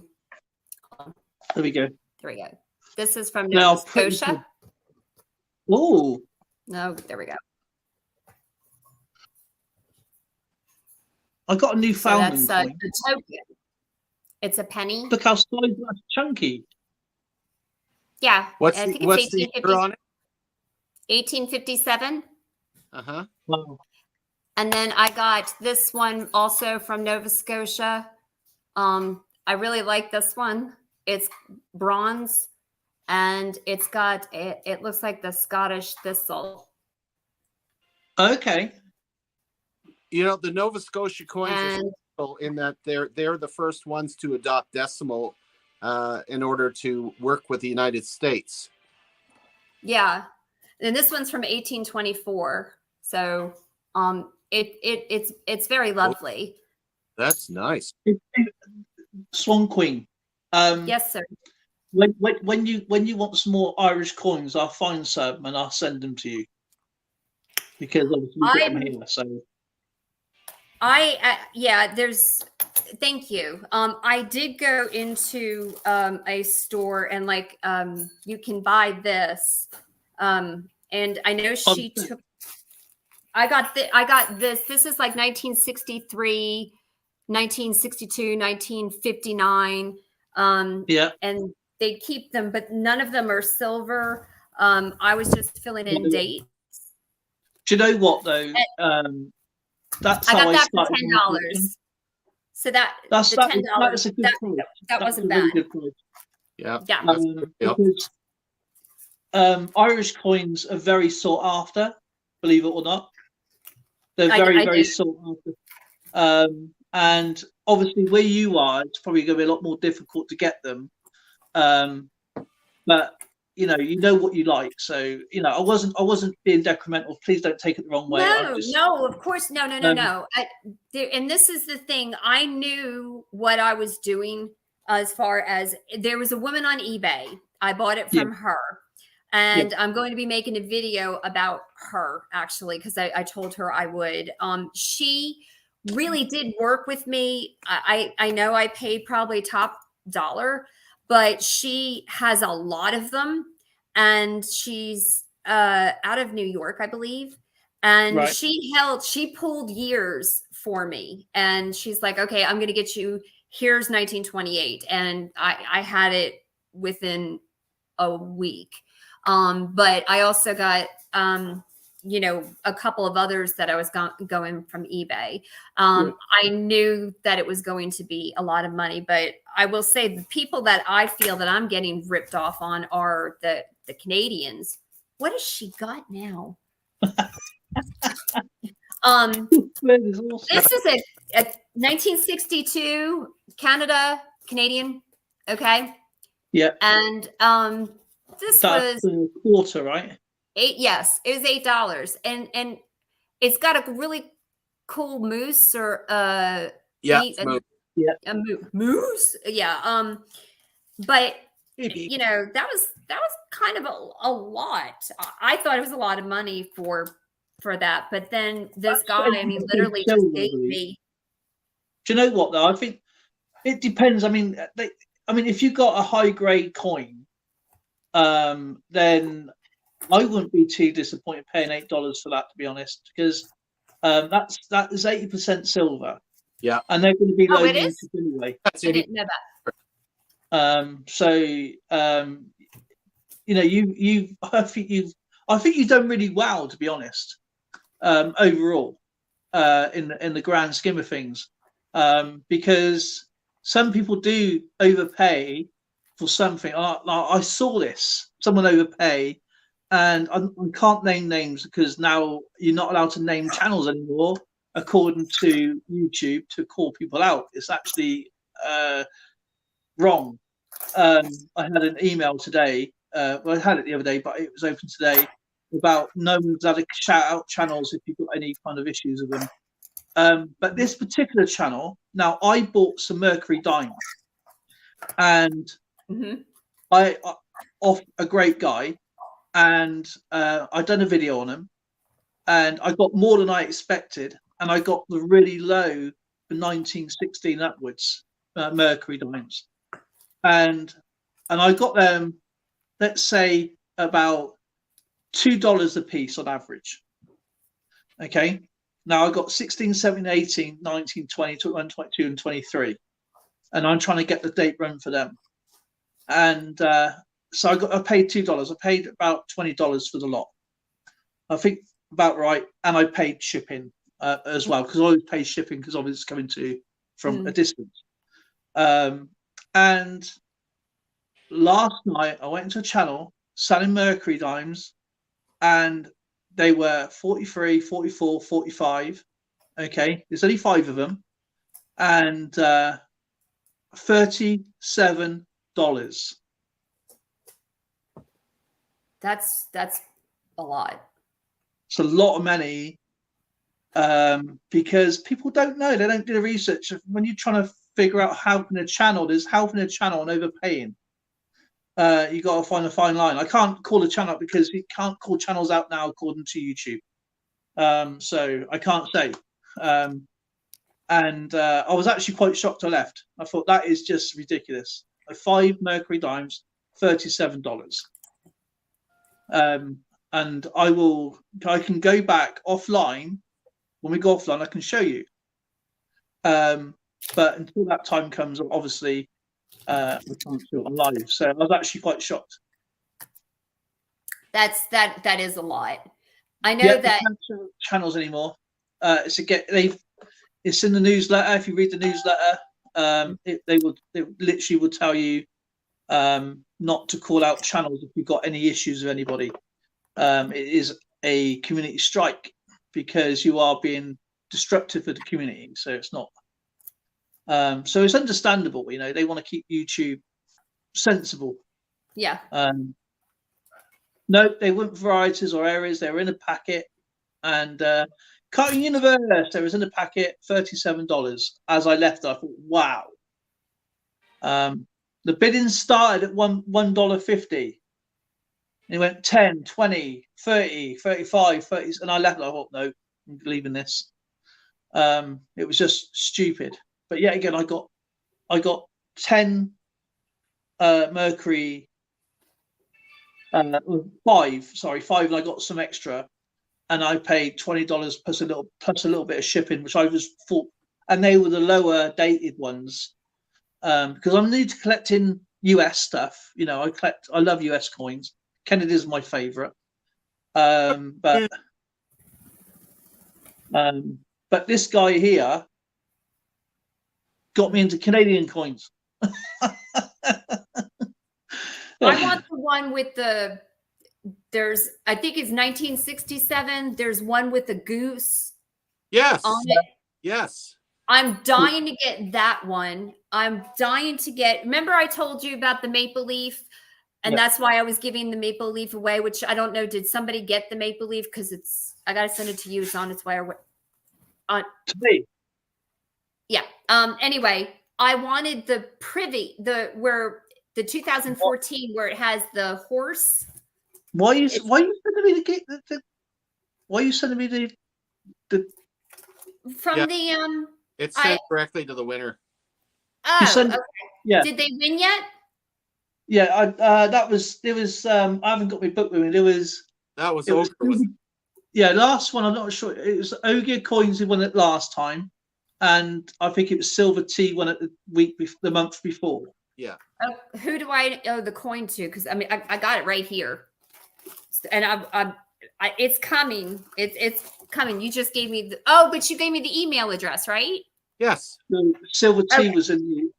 we go. There we go. This is from Nova Scotia. Oh. No, there we go. I got a Newfoundland So that's coin. a token. It's a penny. Look how size that's chunky. Yeah. What's I think the year on it? 1857. Uh-huh. Wow. And then I got this one also from Nova Scotia. I really like this one. It's bronze, and it's got it looks like the Scottish thistle. Okay. You know, the Nova Scotia coins are special in that they're the first ones to adopt decimal in order to work with the United States. Yeah. And this one's from 1824. So it's very lovely. That's nice. Swan Queen. Yes, sir. When you want some more Irish coins, I'll find some and I'll send them to you. Because obviously we got them here, so thank you. I did go into a store and like you can buy this. And I know she took I got this. This is like 1963, 1962, 1959. yeah. And they keep them, but none of them are silver. I was just filling in dates. Do you know what though? That's I how got that for started. $10. So that's a good price. That wasn't really bad. good price. Yeah. Yeah. Because Irish coins are very sought after, believe it or not. They're very sought after. And obviously where you are, it's probably going to be a lot more difficult to get them. But you know what you like. So I wasn't being detrimental. Please don't take it the wrong way. No, of course, no. And this is the thing. I knew what I was doing as far as there was a woman on eBay. I bought it from her. And I'm going to be making a video about her actually, because I told her I would. She really did work with me. I know I paid probably top dollar, but she has a lot of them, and she's out of New York, I believe. And right. she pulled years for me, and she's like, okay, I'm going to get you. Here's 1928, and I had it within a week. But I also got, a couple of others that I was going from eBay. I knew that it was going to be a lot of money, but I will say the people that I feel that I'm getting ripped off on are the Canadians. What has she got now? This is a 1962 Canadian. Okay. Yeah. And, this was a quarter, right? Yes, it was $8, and it's got a really cool moose or moose. Yeah. But that was kind of a lot. I thought it was a lot of money for that, but then this guy, literally just gave me. Do you know what though? I think it depends. I mean, if you got a high grade coin, then I wouldn't be too disappointed paying $8 for that, to be honest, because that is 80% silver. Yeah, and they're going to be low anyway. I didn't know that. I think you've done really well, to be honest. Overall, in the grand scheme of things, because some people do overpay for something. I saw someone overpay, and I can't name names because now you're not allowed to name channels anymore according to YouTube, to call people out. It's actually wrong. I had an email today. Well, I had it the other day, but it was open today about no one's had to shout out channels if you've got any kind of issues with them. But this particular channel, now I bought some Mercury diamonds, and I off a great guy, and I done a video on him, and I got more than I expected, and I got the really low for 1916 upwards Mercury diamonds, and I got them, let's say, about $2 a piece on average. Okay, now I got 16, 17, 18, 19, 20, 21, 22, and 23, and I'm trying to get the date run for them. And so I paid $2. I paid about $20 for the lot. I think about right, and I paid shipping as well, because I always pay shipping because obviously it's coming from a distance. And last night I went into a channel selling Mercury dimes, and they were 43, 44, 45. Okay, there's only 5 of them, and $37. That's a lot. It's a lot of money, because people don't know. They don't do the research. When you're trying to figure out helping a channel, there's helping a channel and overpaying. You got to find a fine line. I can't call a channel out because you can't call channels out now according to YouTube. So I can't say. And I was actually quite shocked I left. I thought that is just ridiculous. 5 Mercury dimes, $37. And I can go back offline. When we go offline, I can show you. But until that time comes, obviously, we can't do it on live. So I was actually quite shocked. That is a lot. I know that channels anymore. It's in the newsletter. If you read the newsletter, they literally will tell you not to call out channels if you've got any issues with anybody. It is a community strike because you are being destructive of the community. So it's not. So it's understandable. They want to keep YouTube sensible. Yeah. No, they weren't varieties or areas. They were in a packet, and Cutting Universe, there was in the packet $37. As I left, I thought, wow. The bidding started at $1.50. It went 10, 20, 30, 35, 30, and I left. I thought, no, I'm leaving this. It was just stupid. But yet again, I got 10 Mercury. 5, and I got some extra, and I paid $20 plus a little bit of shipping, which I was thought, and they were the lower dated ones, because I'm new to collecting US stuff. I love US coins. Kennedy's my favorite, but this guy here got me into Canadian coins. I want the one with I think it's 1967. There's one with a goose. Yes. On it. Yes. I'm dying to get that one. I'm dying to get. Remember, I told you about the maple leaf, and that's why I was giving the maple leaf away. Which I don't know. Did somebody get the maple leaf? Because I gotta send it to you. It's on its way. To me. Yeah. Anyway, I wanted the privy. The 2014 where it has the horse. Why are you sending me why are you sending me the from the It's sent directly to the winner. Oh, okay. Yeah. Did they win yet? Yeah, I haven't got my book with me. Last one, I'm not sure. It was Ogre Coins who won it last time, and I think it was Silver T won it the month before. Yeah. Who do I owe the coin to? Because I got it right here, and it's coming. It's coming. You just gave me but you gave me the email address, right? Yes. The Silver T was in the.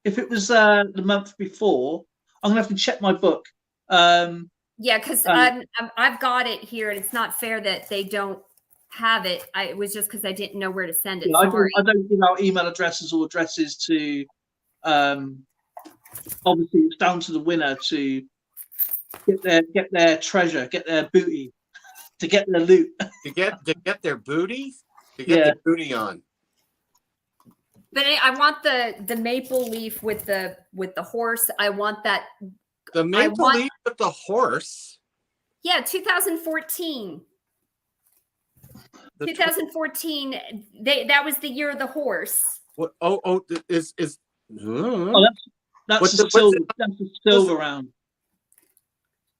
If it was the month before, I'm gonna have to check my book. Yeah, because I've got it here, and it's not fair that they don't have it. It was just because I didn't know where to send it. Yeah, Sorry. I don't give out email addresses or addresses to. Obviously, it's down to the winner to get their treasure, get their booty, to get their loot. To get their booty, Yeah. their booty on. But I want the maple leaf with the horse. I want that. The maple leaf with the horse. Yeah, 2014. 2014. That was the year of the horse. What? Oh, is. Oh, that's a silver round.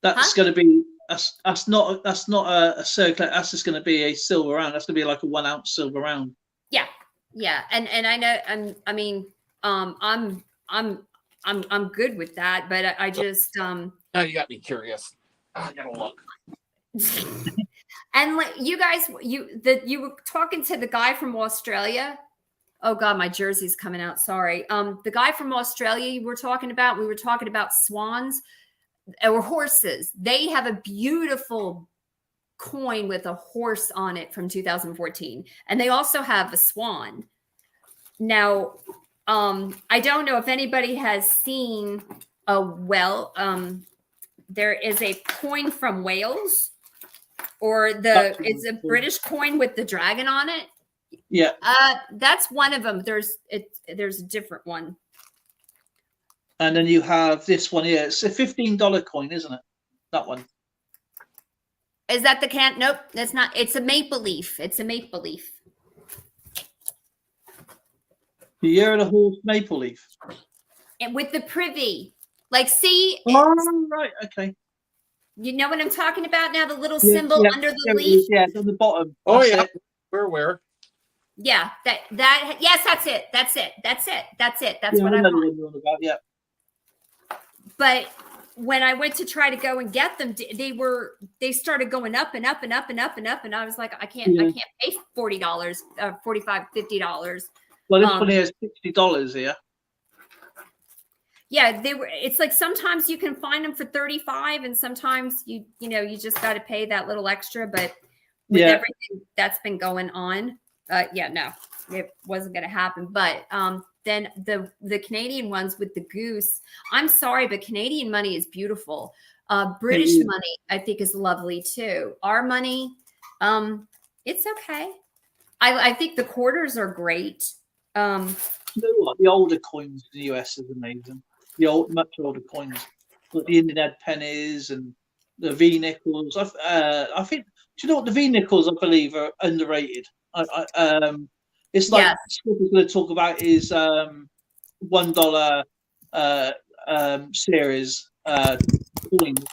That's going to be that's not a circle. That's just going to be a silver round. That's going to be like a 1 ounce silver round. Yeah, and I know, I'm good with that, but I just Now you got me curious. I gotta look. And you guys, you were talking to the guy from Australia. Oh God, my jersey's coming out. Sorry. The guy from Australia we were talking about swans or horses. They have a beautiful coin with a horse on it from 2014, and they also have a swan. Now, I don't know if anybody has seen there is a coin from Wales, or it's a British coin with the dragon on it. Yeah. That's one of them. There's a different one. And then you have this one here. It's a $15 coin, isn't it? That one. Is that the can? Nope, that's not. It's a maple leaf. It's a maple leaf. The year of the horse maple leaf. And with the privy. Like, see? Oh, right. Okay. You know what I'm talking about now? The little symbol under the leaf? Yeah, it's on the bottom. Oh, That's yeah. it. We're aware. Yeah, yes, that's it. That's what I want. About, yeah. But when I went to try to go and get them, they started going up and up and up and up and up, and I was like, I can't pay $40, $45, $50. Well, this one here is $60 here. Yeah, it's like sometimes you can find them for $35, and sometimes you just got to pay that little extra. But with everything that's been going on, no, it wasn't going to happen. But then the Canadian ones with the goose, I'm sorry, but Canadian money is beautiful. British money, I think, is lovely too. Our money, it's okay. I think the quarters are great. You know what? The older coins in the US is amazing. Much older coins, like the Indian pennies and the V nickels. I think. Do you know what, the V nickels? I believe are underrated. It's like what we're going to talk about is $1 series coins,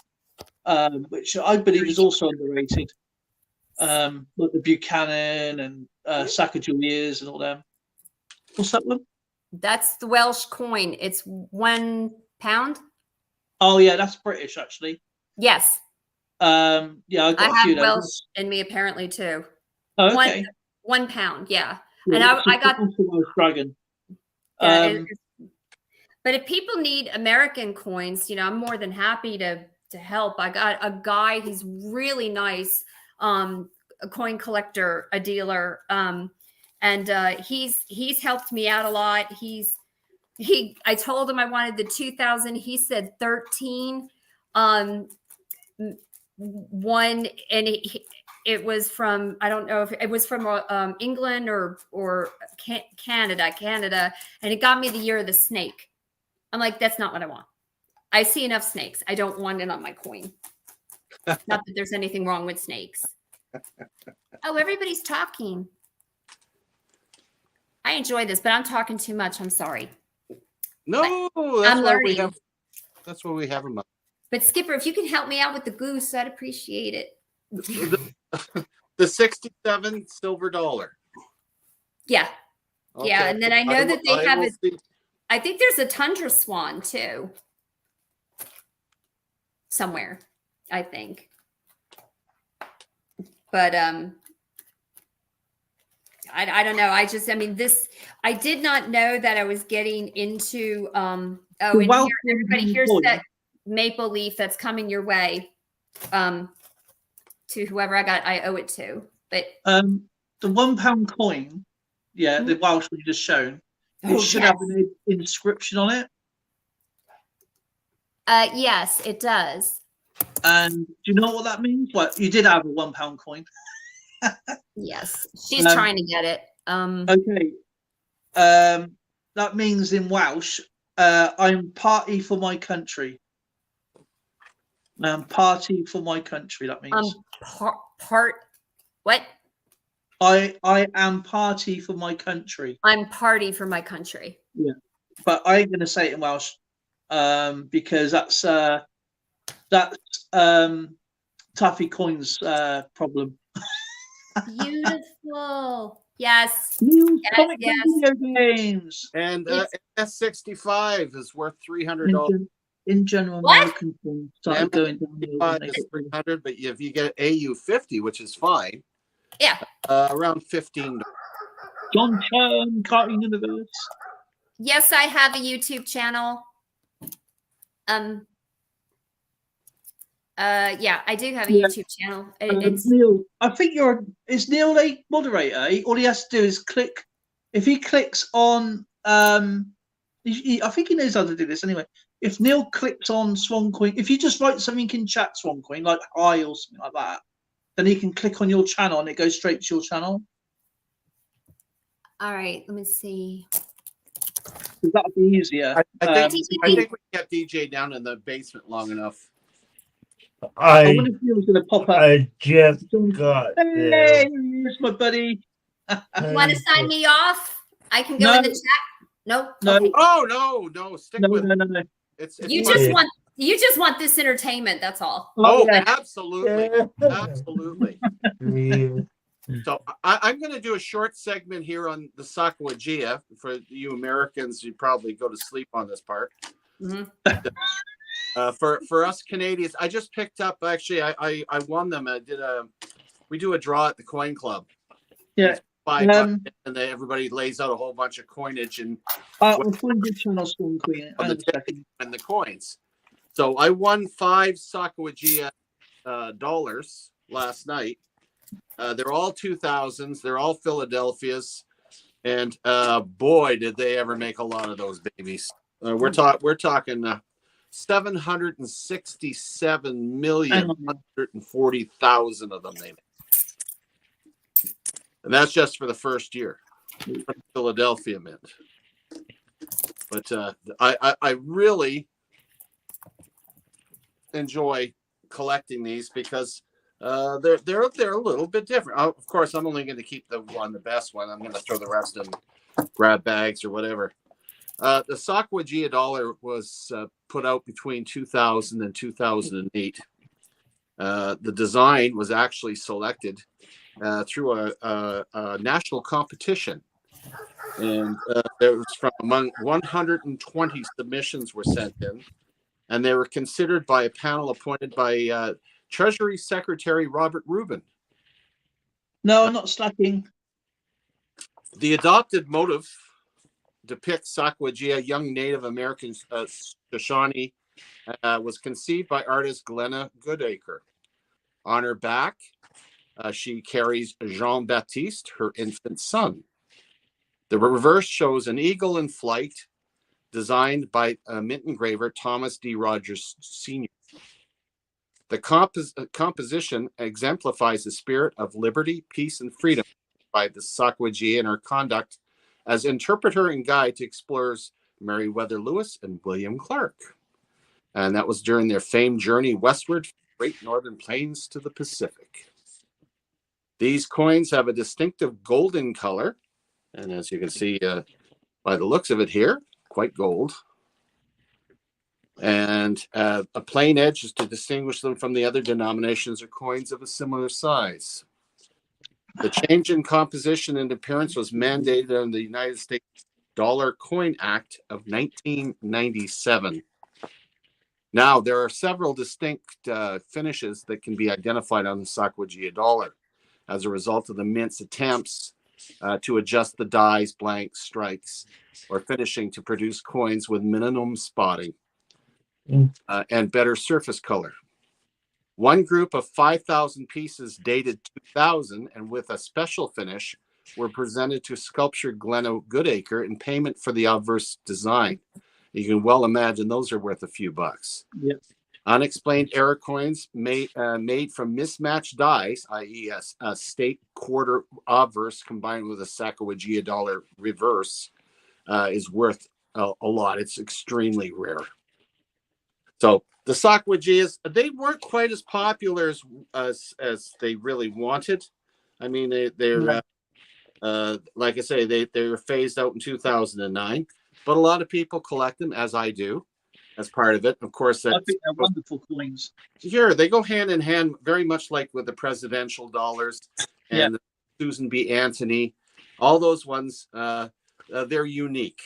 which I believe is also underrated. Like the Buchanan and Sacagaweas and all them. What's that one? That's the Welsh coin. It's £1. Oh yeah, that's British actually. Yes. I got a few have Welsh in me apparently too. Oh, okay. £1. Yeah. And I got the dragon. But if people need American coins, I'm more than happy to help. I got a guy, he's really nice, a coin collector, a dealer, and he's helped me out a lot. I told him I wanted the 2000. He said 13. One, and it was from, I don't know if it was from England or Canada, and it got me the year of the snake. I'm like, that's not what I want. I see enough snakes. I don't want it on my coin. Not that there's anything wrong with snakes. Oh, everybody's talking. I enjoy this, but I'm talking too much. I'm sorry. No, I'm learning. That's what we have them. But Skipper, if you can help me out with the goose, I'd appreciate it. The 67 silver dollar. Yeah. Okay. Yeah, and then I know that they have it. See. I think there's a tundra swan too. Somewhere, I think. But I don't know. I did not know that I was getting into everybody here's that maple leaf that's coming your way. To whoever I owe it to. But The £1 coin, yeah, the Welsh one you just shown, it should have an inscription on it. Yes, it does. And do you know what that means? Well, you did have a £1 coin. Yes, she's trying to get it. Okay. That means in Welsh, I'm party for my country. Party for my country. That means. What? I am party for my country. I'm party for my country. Yeah, but I ain't gonna say it in Welsh, because that's Taffy Coin's problem. Beautiful. Yes. News, Yes, comic, yes. and video games. And S65 is worth $300. In general, What? American coins started going down. Is 300, but if you get AU50, which is fine, Yeah. around $15. John Chern, Cartoon Universe. Yes, I have a YouTube channel. Yeah, I do have a YouTube channel. It's Neil. I think is Neil a moderator? All he has to do is click. If he clicks on, I think he knows how to do this anyway. If Neil clicks on Swan Coin, if you just write something in chat, Swan Coin, like hi or something like that, then he can click on your channel and it goes straight to your channel. all right. Let me see. That would be easier. I think we kept DJ down in the basement long enough. I wonder if Neil's going to pop up. I just got Hey, here's my buddy. You want to sign me off? I can go in the chat. Nope. No. Okay. Oh no! Stick with it. No. It's You just want this entertainment. That's all. Oh, yeah. absolutely, absolutely. So I'm going to do a short segment here on the Sacagawea. For you Americans, you probably go to sleep on this part. Mm-hmm. For us Canadians, I just picked up. Actually, I won them. We do a draw at the Coin Club. Yeah. $5, and then everybody lays out a whole bunch of coinage and We'll find your channel, Swan Queen. on the ticket and the coins. So I won 5 Sacagawea dollars last night. They're all 2000s. They're all Philadelphia's, and boy, did they ever make a lot of those babies. We're talking 767,140,000 of them they made. And that's just for the first year from Philadelphia Mint. But I really enjoy collecting these because they're a little bit different. Of course, I'm only going to keep the best one. I'm going to throw the rest in grab bags or whatever. The Sacagawea dollar was put out between 2000 and 2008. The design was actually selected through a national competition, and there was from among 120 submissions were sent in, and they were considered by a panel appointed by Treasury Secretary Robert Rubin. No, I'm not slacking. The adopted motive depicts Sacagawea, young Native American Shoshone, was conceived by artist Glenna Goodacre. On her back, she carries Jean-Baptiste, her infant son. The reverse shows an eagle in flight, designed by mint engraver Thomas D. Rogers Sr. The composition exemplifies the spirit of liberty, peace, and freedom by the Sacagawea in her conduct as interpreter and guide to explorers Meriwether Lewis and William Clark. And that was during their famed journey westward from the Great Northern Plains to the Pacific. These coins have a distinctive golden color, and as you can see by the looks of it here, quite gold. And a plain edge is to distinguish them from the other denominations or coins of a similar size. The change in composition and appearance was mandated under the United States Dollar Coin Act of 1997. Now, there are several distinct finishes that can be identified on the Sacagawea dollar as a result of the mint's attempts to adjust the dies, blanks, strikes, or finishing to produce coins with minimum spotting and better surface color. One group of 5,000 pieces dated 2000 and with a special finish were presented to sculptor Glenn Goodacre in payment for the obverse design. You can well imagine those are worth a few bucks. Yep. Unexplained error coins made from mismatched dies, i.e. a state quarter obverse combined with a Sacagawea dollar reverse, is worth a lot. It's extremely rare. So the Sacagaweas, they weren't quite as popular as they really wanted. I mean, they're like I say, they were phased out in 2009, but a lot of people collect them, as I do, as part of it. Of course, I think they're wonderful coins. Sure, they go hand in hand, very much like with the presidential dollars and the Susan B. Anthony. All those ones, they're unique,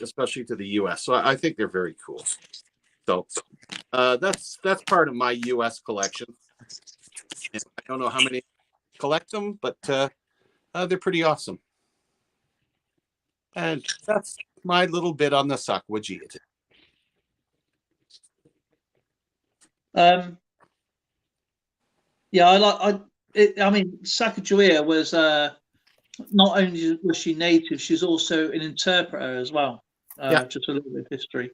especially to the U.S. So I think they're very cool. So that's part of my U.S. collection. And I don't know how many collect them, but they're pretty awesome. And that's my little bit on the Sacagawea. Yeah, I mean, Sacagawea was not only was she native, she's also an interpreter as well. Just a little bit of history.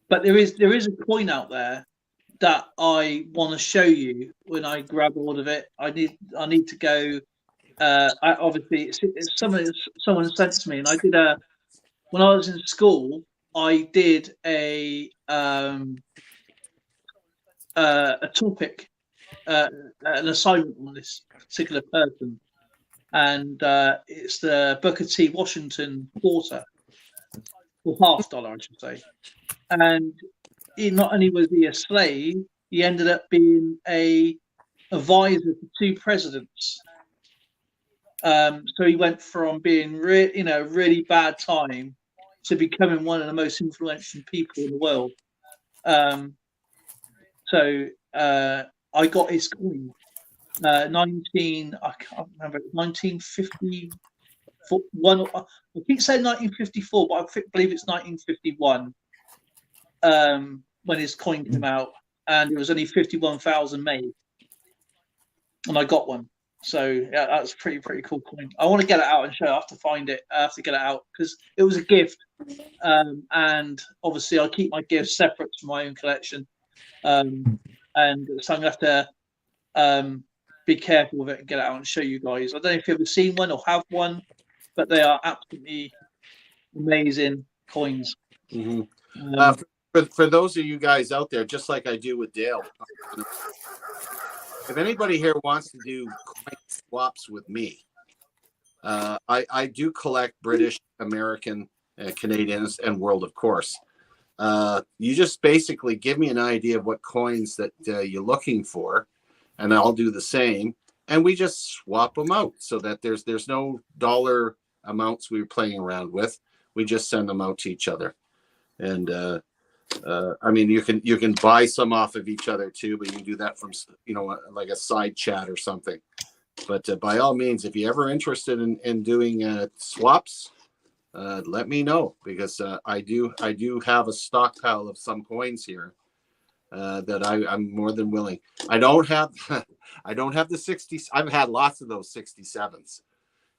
But there is a coin out there that I want to show you when I grab hold of it. I need to go. Obviously, it's someone sent to me, and I did when I was in school. I did a topic, an assignment on this particular person, and it's the Booker T. Washington quarter, or $half, I should say. And not only was he a slave, he ended up being a advisor to two presidents. So he went from being really bad time to becoming one of the most influential people in the world. So I got his coin, I can't remember, 1951. I keep saying 1954, but I believe it's 1951 when his coin came out, and it was only 51,000 made, and I got one. So yeah, that's pretty cool coin. I want to get it out and show. I have to find it. I have to get it out because it was a gift, and obviously I keep my gifts separate from my own collection. And so I'm gonna have to be careful with it and get it out and show you guys. I don't know if you've ever seen one or have one, but they are absolutely amazing coins. Mm-hmm. For those of you guys out there, just like I do with Dale, if anybody here wants to do coin swaps with me, I do collect British, American, Canadians, and world, of course. You just basically give me an idea of what coins that you're looking for, and I'll do the same, and we just swap them out so that there's no dollar amounts we were playing around with. We just send them out to each other, and I mean, you can buy some off of each other too, but you can do that from like a side chat or something. But by all means, if you're ever interested in doing swaps, let me know, because I do have a stockpile of some coins here that I'm more than willing. I don't have the 60s. I've had lots of those 67s,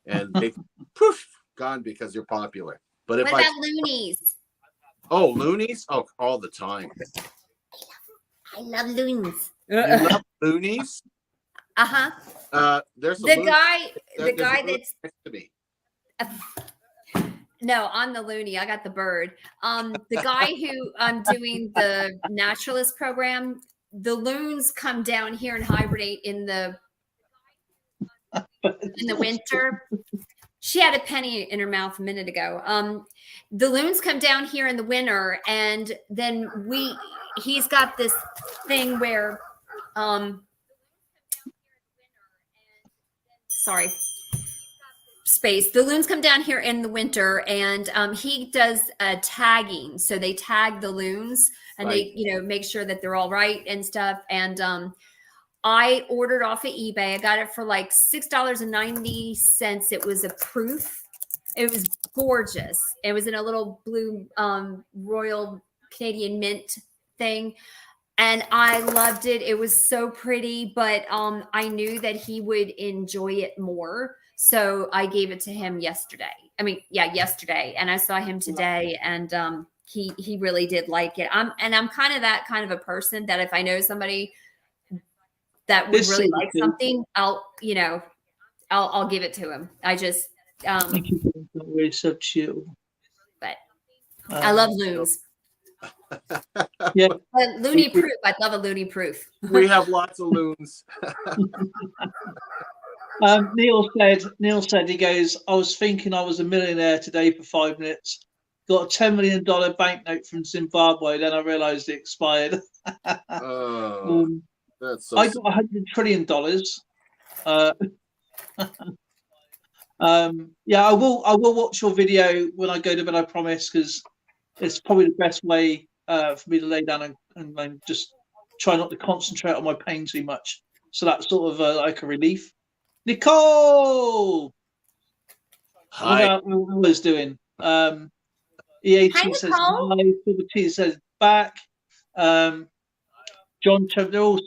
and they've poof gone because they're popular. But if what about loonies? Oh, loonies! Oh, all the time. I love loonies. You love loonies? There's the guy that's next to me. No, I'm the loony. I got the bird. The guy who I'm doing the naturalist program, the loons come down here and hibernate in the winter. She had a penny in her mouth a minute ago. The loons come down here in the winter, and then he's got this thing where the loons come down here in the winter, and he does tagging. So they tag the loons, and they make sure that they're all right and stuff. And I ordered off of eBay. I got it for like $6.90. It was a proof. It was gorgeous. It was in a little blue Royal Canadian Mint thing. and I loved it. It was so pretty, but I knew that he would enjoy it more, so I gave it to him yesterday. I mean, yeah, yesterday, and I saw him today, and he really did like it. I'm kind of that kind of a person that if I know somebody that would really like something, I'll give it to him. I just thank you for really so chill. But I love loons. Yeah, loony proof. I love a loony proof. We have lots of loons. Neil said he goes, I was thinking I was a millionaire today for 5 minutes. Got a $10 million banknote from Zimbabwe, then I realized it expired. That's so I got $100 trillion. Yeah, I will watch your video when I go to bed, I promise, because it's probably the best way for me to lay down and just try not to concentrate on my pain too much. So that's sort of like a relief. Nicole! Hi. What was doing? EAT Hi, says Nicole. hi. Silver T says back. John Chubb, they're all,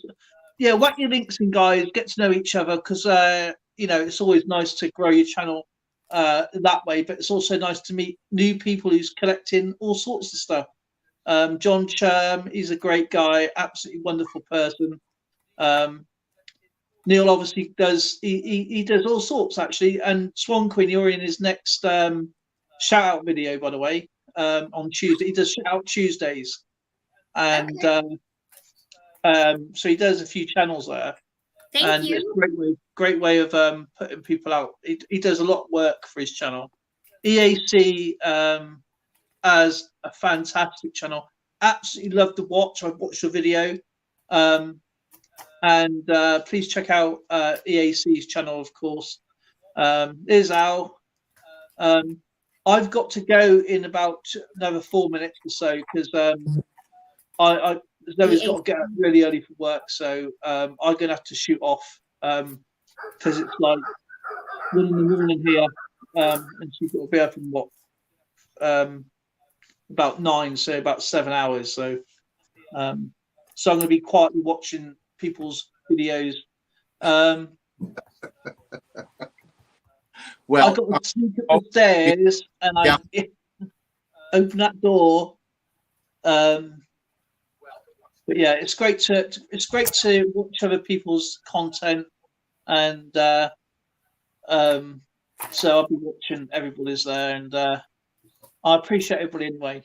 yeah, whack your links in, guys. Get to know each other, because it's always nice to grow your channel that way, but it's also nice to meet new people who's collecting all sorts of stuff. John Chum, he's a great guy, absolutely wonderful person. Neil obviously does, he does all sorts, actually. And Swan Queen, you're in his next shout out video, by the way, on Tuesday. He does shout out Tuesdays. And so he does a few channels there. Thank you. It's a great way of putting people out. He does a lot of work for his channel. EAC has a fantastic channel. Absolutely love to watch. I've watched your video. And please check out EAC's channel, of course. Here's Al. I've got to go in about another 4 minutes or so, because Zoe's got to get up really early for work, so I'm going to have to shoot off, because it's like 1 in the morning here, and she's got to be up in about 9, so about 7 hours. So I'm going to be quietly watching people's videos. Well, I got to sneak up the stairs and I open that door. But yeah, it's great to watch other people's content, and so I'll be watching everybody's there, and I appreciate everybody anyway.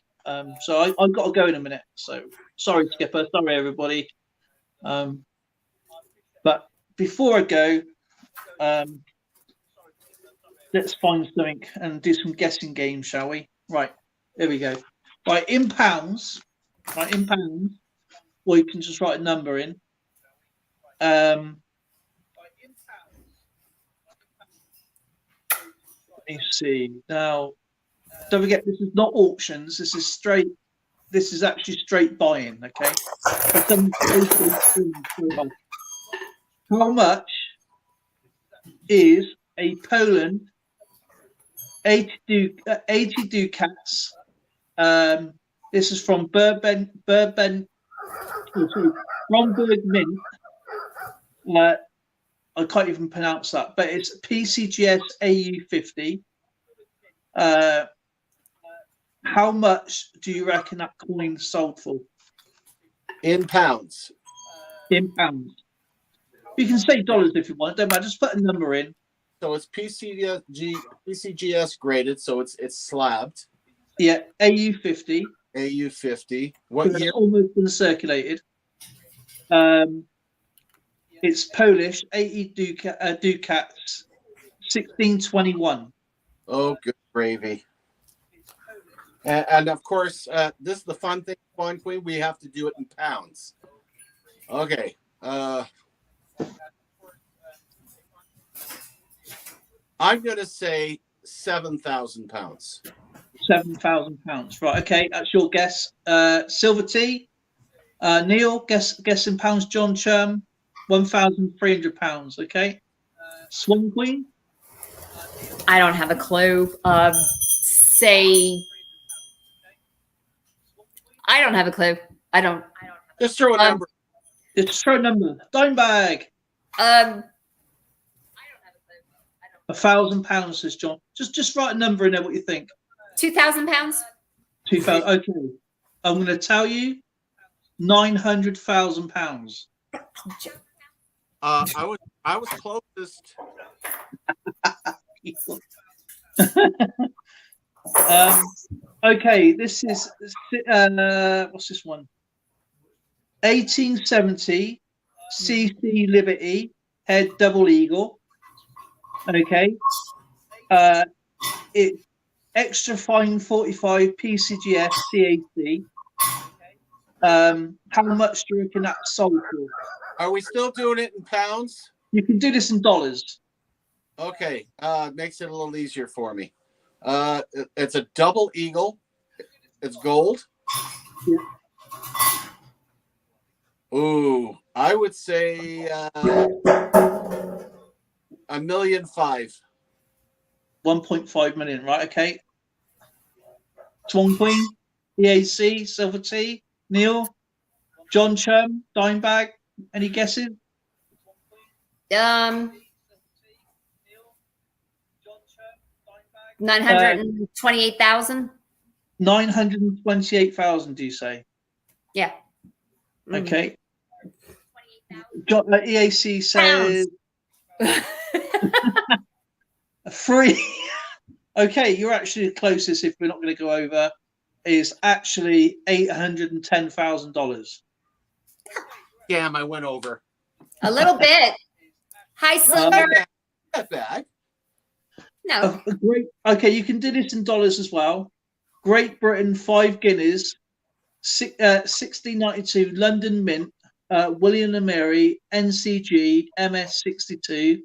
So I've got to go in a minute. So sorry, Skipper. Sorry, everybody. But before I go, let's find something and do some guessing games, shall we? Right, there we go. Right, in pounds. Right, in pounds. Or you can just write a number in. Let me see. Now, don't forget, this is not auctions. This is straight. This is actually straight buying. Okay. How much is a Poland 80 ducats? This is from Bromberg Mint. I can't even pronounce that, but it's PCGS AU50. How much do you reckon that coin sold for? In pounds. In pounds. You can say dollars if you want. Don't matter. Just put a number in. So it's PCGS graded, so it's slabbed. Yeah, AU50. AU50. What year? Almost been circulated. It's Polish, 80 ducats, 1621. Oh, good gravy. And of course, this is the fun thing, Fun Queen. We have to do it in pounds. Okay. I'm going to say 7,000 pounds. 7,000 pounds. Right. Okay. That's your guess. Silver T. Neil, guess in pounds. John Chum, 1,300 pounds. Okay. Swan Queen. I don't have a clue. Say, I don't have a clue. I don't. Just throw a number. Just throw a number. Dime bag. Um, £1,000, says John. Just write a number in there. What you think? 2,000 pounds. 2,000. Okay. I'm going to tell you £900,000. I was closest. Okay, this is what's this one? 1870 CC Liberty head double eagle. Okay, it extra fine 45 PCGS CAC. How much do you reckon that sold for? Are we still doing it in pounds? You can do this in dollars. Okay, makes it a little easier for me. It's a double eagle. It's gold. Yeah. Ooh, I would say $1.5 million. 1.5 million, right? Okay. Swan Queen, EAC, Silver T, Neil, John Chum, Dime Bag. Any guesses? 928,000. 928,000, do you say? Yeah. Okay. John, EAC says free. Okay, you're actually the closest. If we're not going to go over, is actually $810,000. Damn, I went over. A little bit. Hi, Silver. Not bad. No. Great. Okay, you can do this in dollars as well. Great Britain, 5 guineas, 1692 London Mint, William and Mary, NCG, MS62.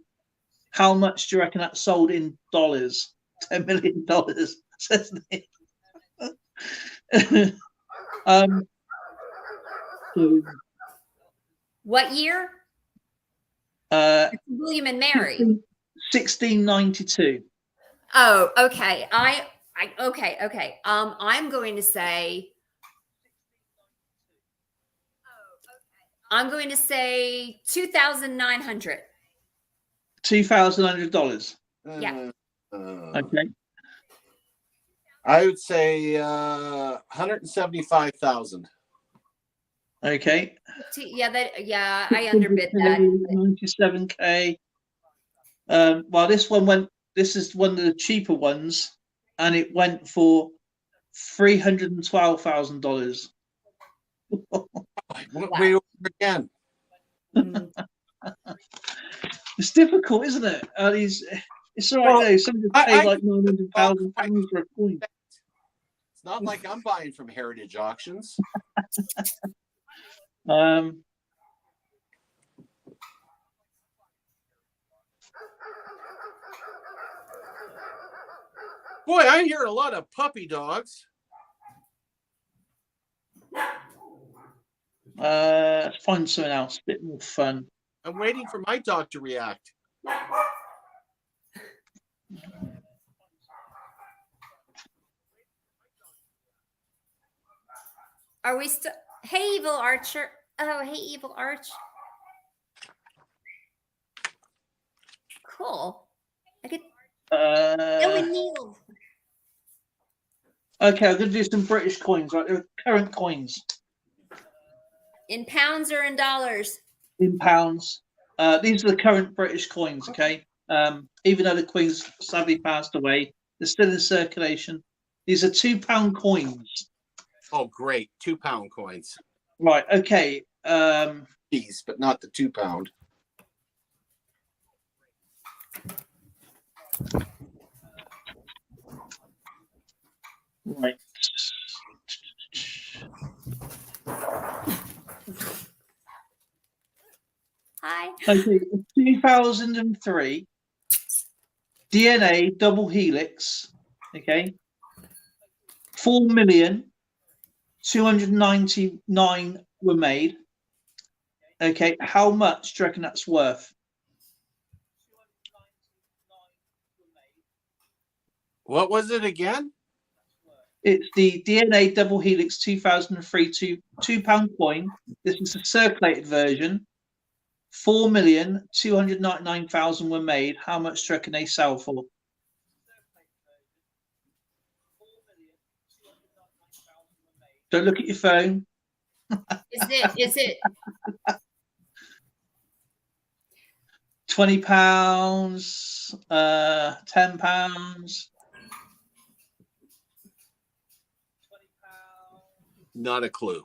How much do you reckon that sold in dollars? $10 million, says Nick. What year? William and Mary. 1692. Oh, okay. Okay. I'm going to say. I'm going to say $2,900. $2,900. Yeah. Okay. I would say 175,000. Okay. Yeah, I underbid that. 97K. Well, this one went. This is one of the cheaper ones, and it went for $312,000. Way over again. It's difficult, isn't it? It's all right though. Somebody paid like £900,000 for a coin. It's not like I'm buying from heritage auctions. Boy, I hear a lot of puppy dogs. Let's find something else, a bit more fun. I'm waiting for my dog to react. Are we still? Hey, Evil Archer. Oh, hey, Evil Arch. Cool. I could. Neil. Okay, I'm going to do some British coins, right? They're current coins. In pounds or in dollars? In pounds. These are the current British coins, okay? Even though the Queen's sadly passed away, they're still in circulation. These are £2 coins. Oh, great. £2 coins. Right, okay. These, but not the £2. Right. Hi. Okay, 2003 DNA double helix. Okay, 4,299,000 were made. Okay, how much do you reckon that's worth? What was it again? It's the DNA Double Helix 2003 £2 coin. This is the circulated version. 4,299,000 were made. How much do you reckon they sell for? Don't look at your phone. Is it £20, £10. Not a clue.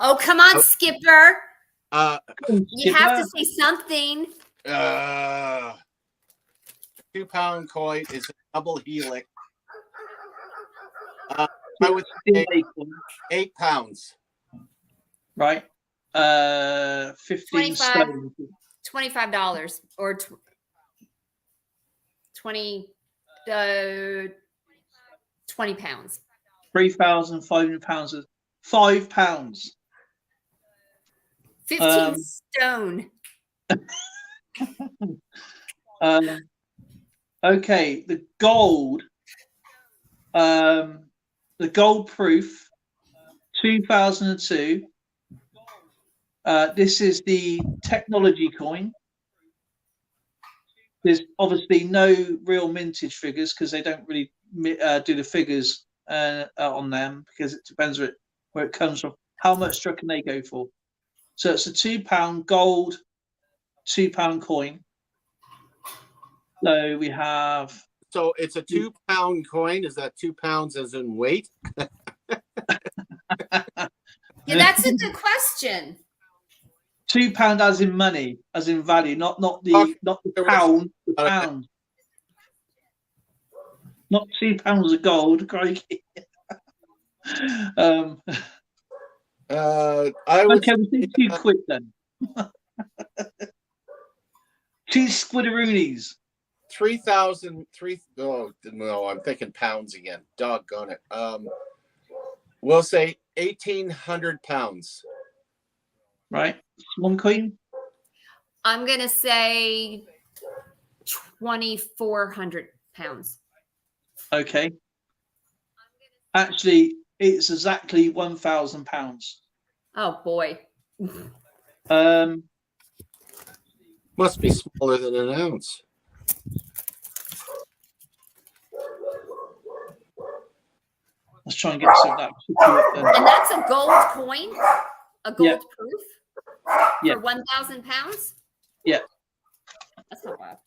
Oh, come on, Skipper. You have to say something. £2 coin is a double helix. I would say £8. Right. 15 stones. $25 or 20 pounds. £3,500. £5. 15 stone. Okay, the gold proof 2002. This is the technology coin. There's obviously no real mintage figures because they don't really do the figures on them because it depends where it comes from. How much do you reckon they go for? So it's a £2 gold £2 coin. So we have. So it's a £2 coin. Is that 2 pounds as in weight? Yeah, that's a good question. £2 as in money, as in value, not the pound, the pound. Not £2 of gold, crikey. I would okay, we'll do £2 then. 2 squiddaroonies. 3,000. Oh no, I'm thinking pounds again. Doggone it. We'll say 1,800 pounds. Right, one coin. I'm gonna say 2,400 pounds. Okay. Actually, it's exactly £1,000. Oh boy. Must be smaller than an ounce. Let's try and get some of that. And that's a gold coin? A gold proof? Yeah. For 1,000 pounds? Yeah. That's not bad.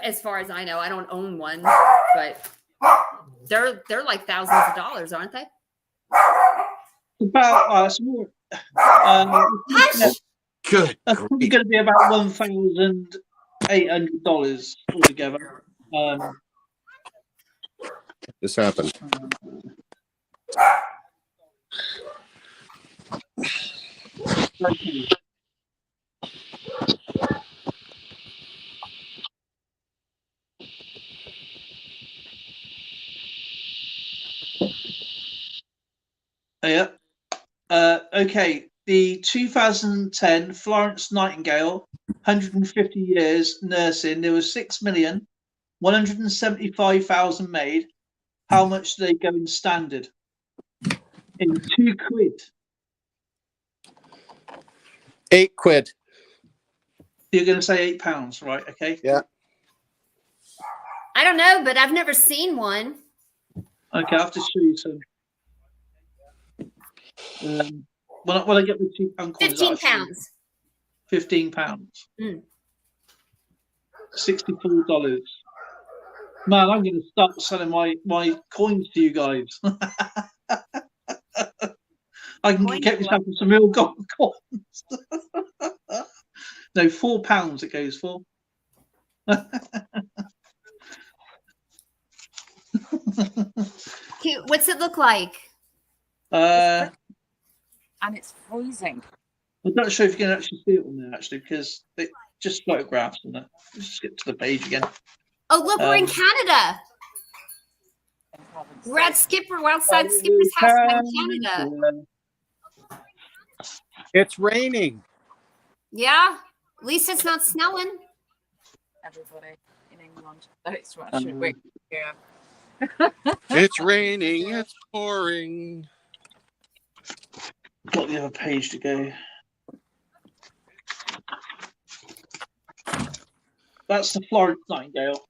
As far as I know, I don't own one, but they're like thousands of dollars, aren't they? About it's more. Good. That's probably going to be about $1,800 altogether. This happened. Okay. Yeah. Okay. The 2010 Florence Nightingale, 150 years nursing. There was 6,175,000 made. How much do they go in standard? In £2. £8. You're going to say £8, right? Okay. Yeah. I don't know, but I've never seen one. Okay, I have to show you some. When I get the £2 coins, 15 pounds. £15. Mm. $64. Man, I'm going to start selling my coins to you guys. I can get myself some real gold coins. No, £4 it goes for. Cute. What's it look like? And it's freezing. I'm not sure if you can actually see it on there, actually, because it just photographs on it. Let's just get to the page again. Oh, look, we're in Canada. We're at outside Skipper's house in Canada. It's raining. Yeah, at least it's not snowing. Everybody in England. That's what I should wait. Yeah. It's raining, it's pouring. Got the other page to go. That's the Florence Nightingale.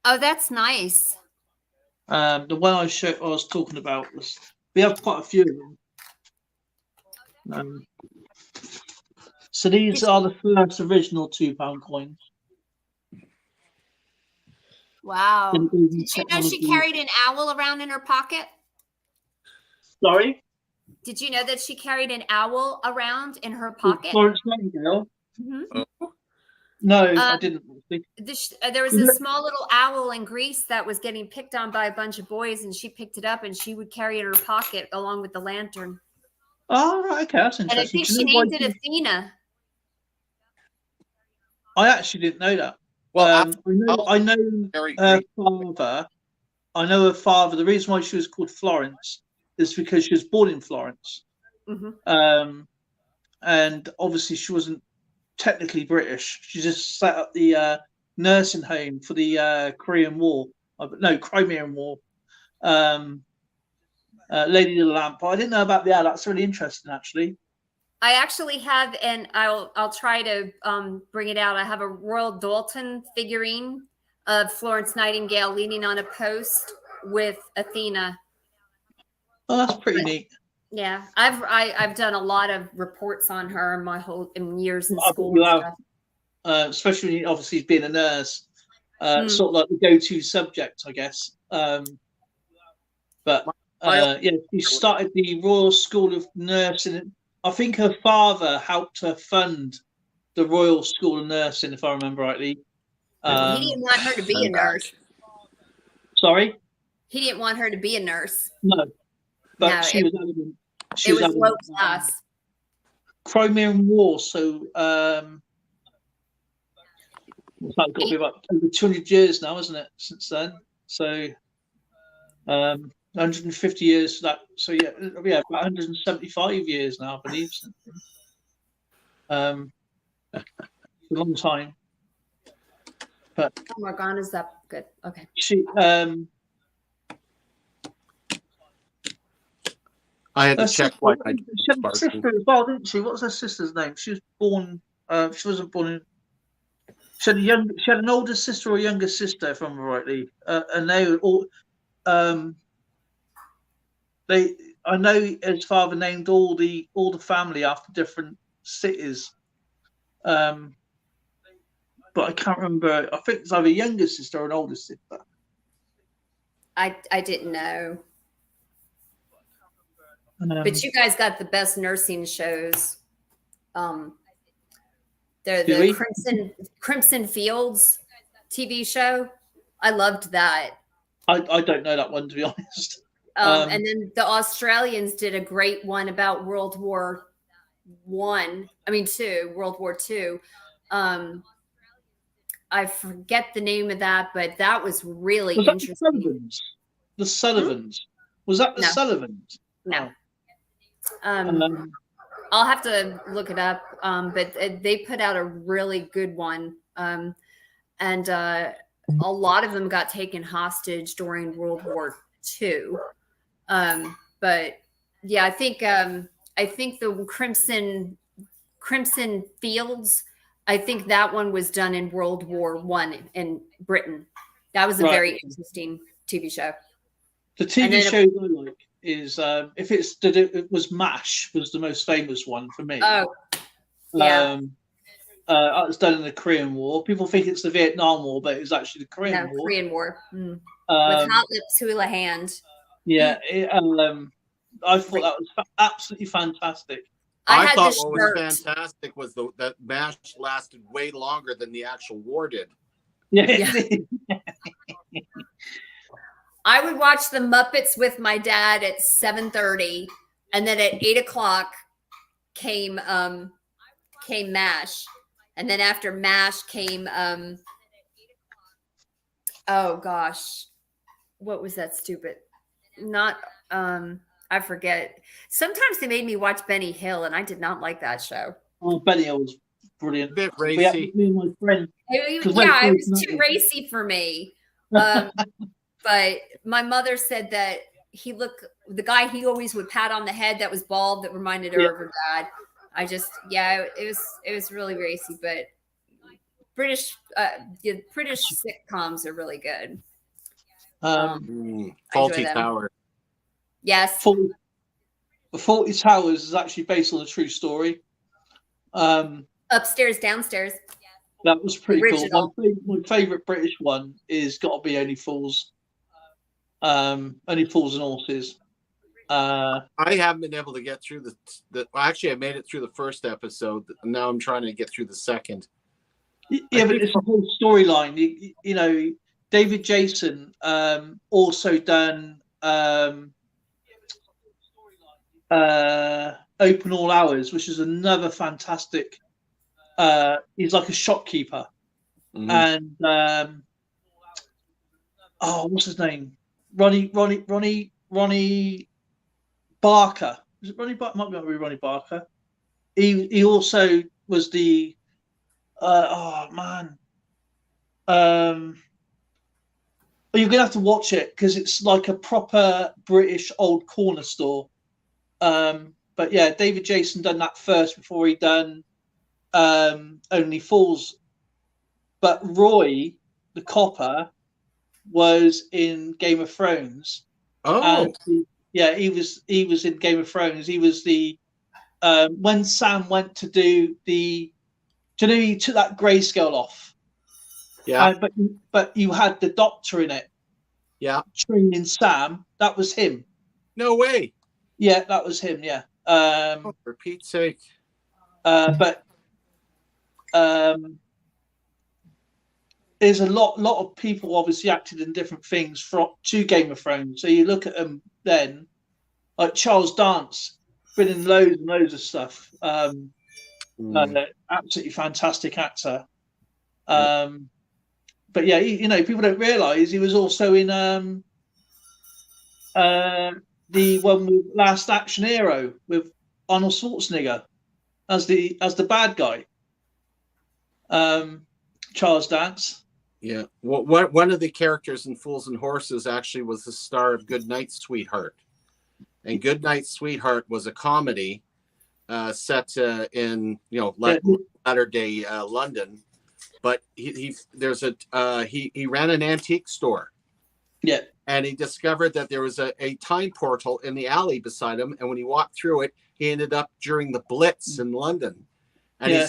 Oh, that's nice. The one I was talking about was, we have quite a few of them. So these are the first original £2 coins. Wow. Did Did you know she carried an owl around in her pocket? Sorry? Did you know that she carried an owl around in her pocket? Florence Nightingale? Mm-hmm. No, I didn't. There was a small little owl in Greece that was getting picked on by a bunch of boys, and she picked it up and she would carry it in her pocket along with the lantern. Oh, right, okay, that's interesting. And I think she named it Athena. I actually didn't know that. Well, I know her father. I know her father. The reason why she was called Florence is because she was born in Florence. Mm-hmm. And obviously she wasn't technically British. She just set up the nursing home for the Crimean War. Lady of the Lamp. I didn't know about the owl. That's really interesting, actually. I actually have, and I'll try to bring it out. I have a Royal Dalton figurine of Florence Nightingale leaning on a post with Athena. Oh, that's pretty neat. Yeah, I've done a lot of reports on her in years in school. You have, especially obviously being a nurse, sort of like the go-to subject, I guess. But she started the Royal School of Nursing. I think her father helped her fund the Royal School of Nursing, if I remember rightly. He didn't want her to be a nurse. Sorry? He didn't want her to be a nurse. No. But she was adamant. It was low class. Crimean War, so it's got to be about over 200 years now, isn't it, since then? So 150 years for that. So yeah, about 175 years now, I believe. A long time. But Morgana's up. Good. Okay. She I had to check why I she had a sister as well, didn't she? What was her sister's name? She was born. She wasn't born in. She had an older sister or a younger sister, if I remember rightly, and they were all. I know his father named all the family after different cities, but I can't remember. I think it's either a younger sister or an older sister. I didn't know. But you guys got the best nursing shows. The Crimson Fields TV show. I loved that. I don't know that one, to be honest. And then the Australians did a great one about World War II. I forget the name of that, but that was really interesting. The Sullivans. Was that the Sullivans? No. I'll have to look it up, but they put out a really good one, and a lot of them got taken hostage during World War II. But yeah, I think the Crimson Fields. I think that one was done in World War I in Britain. That was a very interesting TV show. The TV show I like is it was MASH was the most famous one for me. Oh, yeah. It was done in the Korean War. People think it's the Vietnam War, but it was actually the Korean War. Korean War. With Hot Lips Hula Hand. Yeah, I thought that was absolutely fantastic. I thought what was fantastic was that MASH lasted way longer than the actual war did. Yeah. I would watch the Muppets with my dad at 7:30, and then at 8:00 came MASH, and then after MASH came oh gosh, what was that stupid? Not I forget. Sometimes they made me watch Benny Hill, and I did not like that show. Oh, Benny Hill was brilliant. A bit Me racy. and my friend. It 'Cause when it was goes too nuts- racy for me. But my mother said that the guy he always would pat on the head that was bald that reminded her of her dad. It was really racy, but British British sitcoms are really good. Faulty them. Tower. Yes. Faulty Towers is actually based on a true story. Upstairs, downstairs. That was pretty Original. cool. My favorite British one is got to be Only Fools. Only Fools and Horses. I haven't been able to get through actually I made it through the first episode. Now I'm trying to get through the second. Yeah, but it's a whole storyline. You know, David Jason also done Open All Hours, which is another fantastic. He's like a shopkeeper, and what's his name? Ronnie Barker. Is it Ronnie Barker? Might not be Ronnie Barker. He also was the you're gonna have to watch it because it's like a proper British old corner store. But yeah, David Jason done that first before he done Only Fools. But Roy, the copper, was in Game of Thrones. Oh, yeah, he was in Game of Thrones. He was the when Sam went to do the, do you know, he took that grayscale off. yeah, but you had the Doctor in it. Yeah, training Sam. That was him. No way. Yeah, that was him. Yeah. For Pete's sake. But there's a lot of people obviously acted in different things to Game of Thrones. So you look at them then, like Charles Dance, been in loads and loads of stuff. Absolutely fantastic actor. But yeah, people don't realise he was also in the one with Last Action Hero with Arnold Schwarzenegger as the bad guy. Charles Dance. Yeah. Well, one of the characters in Fools and Horses actually was the star of Goodnight Sweetheart. And Goodnight Sweetheart was a comedy set in latter day London. But he ran an antique store. Yeah. And he discovered that there was a time portal in the alley beside him. And when he walked through it, he ended up during the Blitz in London. And he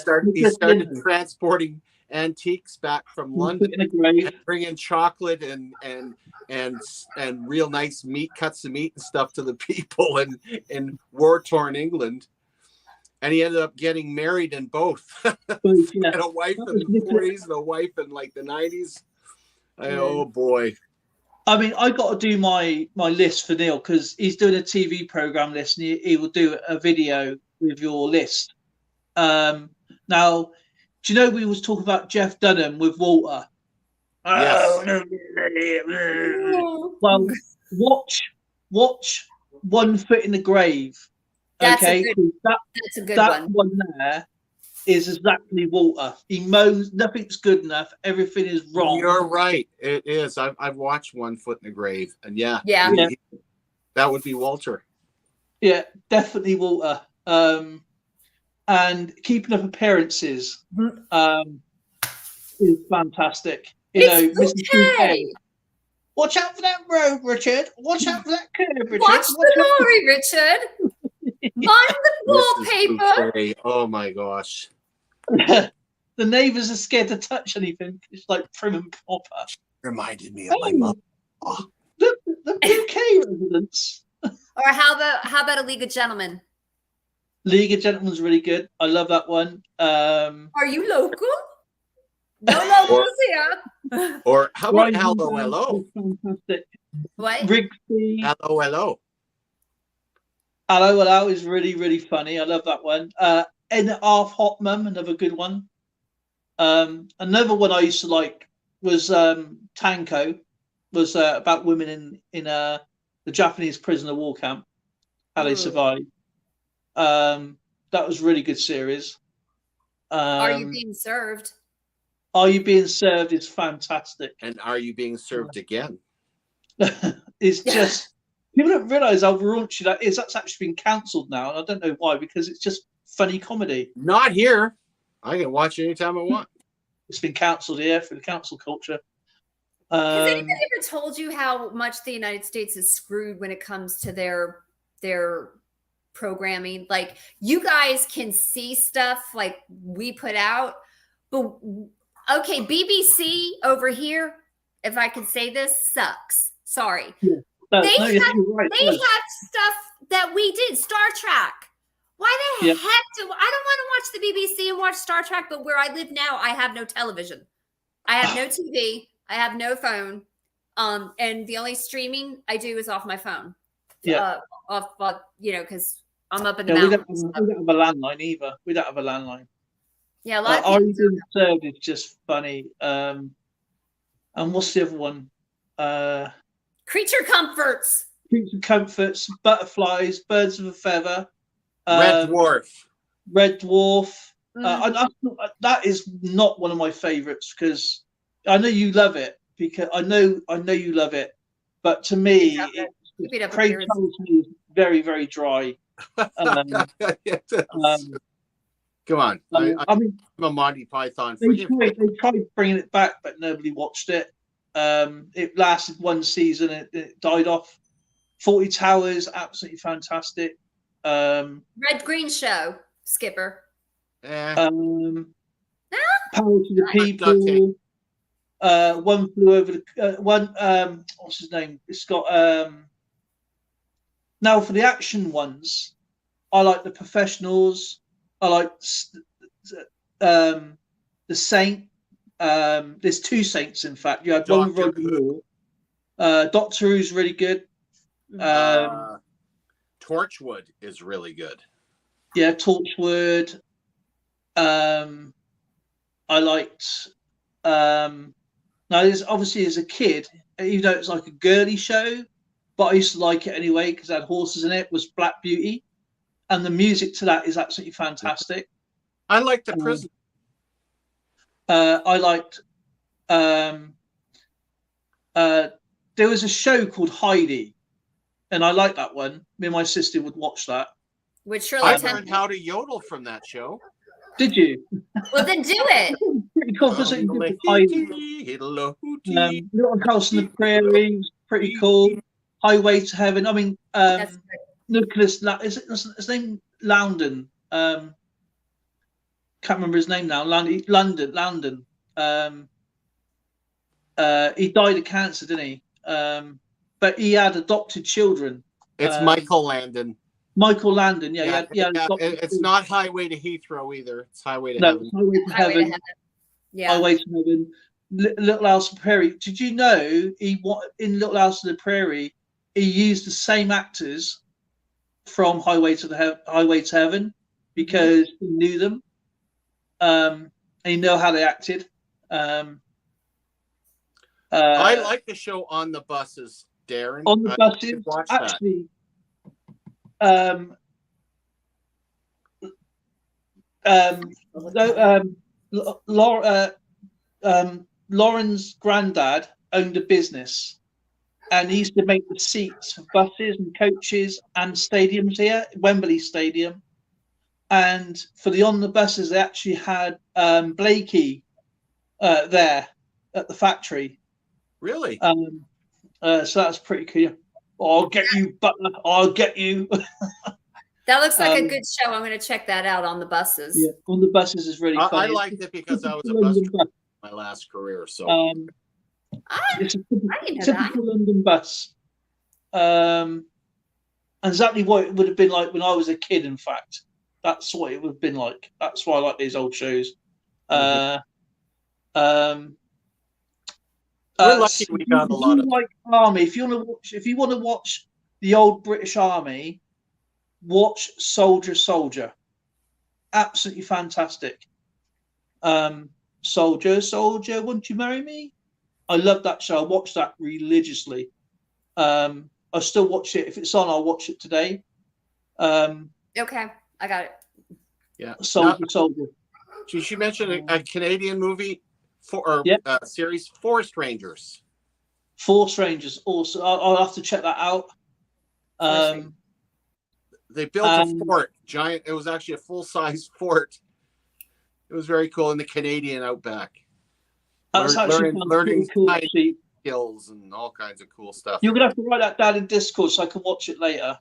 started transporting antiques back from London, and bringing chocolate and real nice cuts of meat and stuff to the people in war-torn England. And he ended up getting married in both. And a wife in the 40s and a wife in like the 90s. Oh boy. I mean, I got to do my list for Neil because he's doing a TV program list and he will do a video with your list. Now, do you know we was talking about Jeff Dunham with Walter? Yes. Well, watch One Foot in the Grave. That's okay, that's a good one. That one there is exactly Walter. He moans, nothing's good enough. Everything is wrong. You're right. It is. I've watched One Foot in the Grave, and that would be Walter. Yeah, definitely Walter. And keeping up appearances is fantastic. Mrs. UK. Watch out for that road, Richard. Watch out for that curve, Richard. Watch the lorry, Richard. Mind the wallpaper. Oh my gosh. The neighbours are scared to touch anything. It's like prim and proper. Reminded me of my mum. Oh. The UK residents. Or how about A League of Gentlemen? League of Gentlemen's really good. I love that one. Are you local? No locals here. Or how about Hello? Fantastic. What? Rigsby. Hello. Hello is really, really funny. I love that one. In Half Hot Mum, another good one. Another one I used to like was Tanko. Was about women in the Japanese prisoner war camp, how they survived. That was a really good series. Are You Being Served? Are You Being Served is fantastic. And Are You Being Served Again? It's just, people don't realise how raunchy that is. That's actually been cancelled now, and I don't know why, because it's just funny comedy. Not here. I can watch it anytime I want. It's been cancelled here for the cancel culture. Has anybody ever told you how much the United States is screwed when it comes to their programming? Like, you guys can see stuff like we put out, but okay, BBC over here, if I can say this, sucks. Sorry. Yeah, they have stuff that we did. Star Trek. Why the heck do I don't want to watch the BBC and watch Star Trek, but where I live now, I have no television. I have no TV. I have no phone. And the only streaming I do is off my phone. Yeah. Because I'm up in the mountains. We don't have a landline either. We don't have a landline. Yeah, a lot of Are You Being Served is just funny. And what's the other one? Creature Comforts. Creature Comforts, Butterflies, Birds of a Feather. Red Dwarf. Red Dwarf. That is not one of my favourites, because I know you love it. Because I know you love it, but to me, Craig tells me is very, very dry. Come on, I'm a Monty Python. They tried bringing it back, but nobody watched it. It lasted one season, and it died off. 40 Towers, absolutely fantastic. Red Green Show, Skipper. Power to the People. One Flew Over the what's his name? It's got now for the action ones. I like The Professionals. I like The Saint. There's two Saints, in fact. You had one with Roger Moore. Doctor Who's really good. Torchwood is really good. Yeah, Torchwood. I liked. Now, this obviously as a kid, even though it's like a girly show, but I used to like it anyway because it had horses in it. Was Black Beauty, and the music to that is absolutely fantastic. I like The Prison. I liked. There was a show called Heidi, and I liked that one. Me and my sister would watch that. With Shirley I Temple. learned how to yodel from that show. Did you? Well, then do it. Pretty cool. Little House on the Prairie, pretty cool. Highway to Heaven. I mean, Nicholas, is it his name? Loudon. Can't remember his name now. Loudon. He died of cancer, didn't he? But he had adopted children. It's Michael Landon. Michael Landon, yeah. It's not Highway to Heathrow either. It's Highway to Heaven. Highway to Heaven. Yeah. Highway to Heaven. Little House on the Prairie. Did you know in Little House on the Prairie, he used the same actors from Highway to Heaven because he knew them, and he knew how they acted. I like the show On the Buses, Darren. On the Buses, actually. Lauren's granddad owned a business, and he used to make the seats for buses and coaches and stadiums here, Wembley Stadium. And for the On the Buses, they actually had Blakey there at the factory. Really? So that's pretty cool. I'll get you, Butler. I'll get you. That looks like a good show. I'm going to check that out. On the Buses. Yeah, On the Buses is really funny. I liked it because I was a bus driver in my last career. So it's a typical London bus. And exactly what it would have been like when I was a kid. In fact, that's what it would have been like. That's why I like these old shows. We're lucky we got a lot of like Army. If you want to watch the old British Army, watch Soldier. Absolutely fantastic. Soldier, won't you marry me? I love that show. I watch that religiously. I still watch it. If it's on, I'll watch it today. Okay, I got it. Yeah. Soldier. She mentioned a Canadian movie series, Forest Rangers. Forest Rangers. Also, I'll have to check that out. They built a fort, giant. It was actually a full-size fort. It was very cool in the Canadian outback. That's actually learning cool, skills and all kinds of cool stuff. You're gonna have to write that down in Discord so I can watch it later.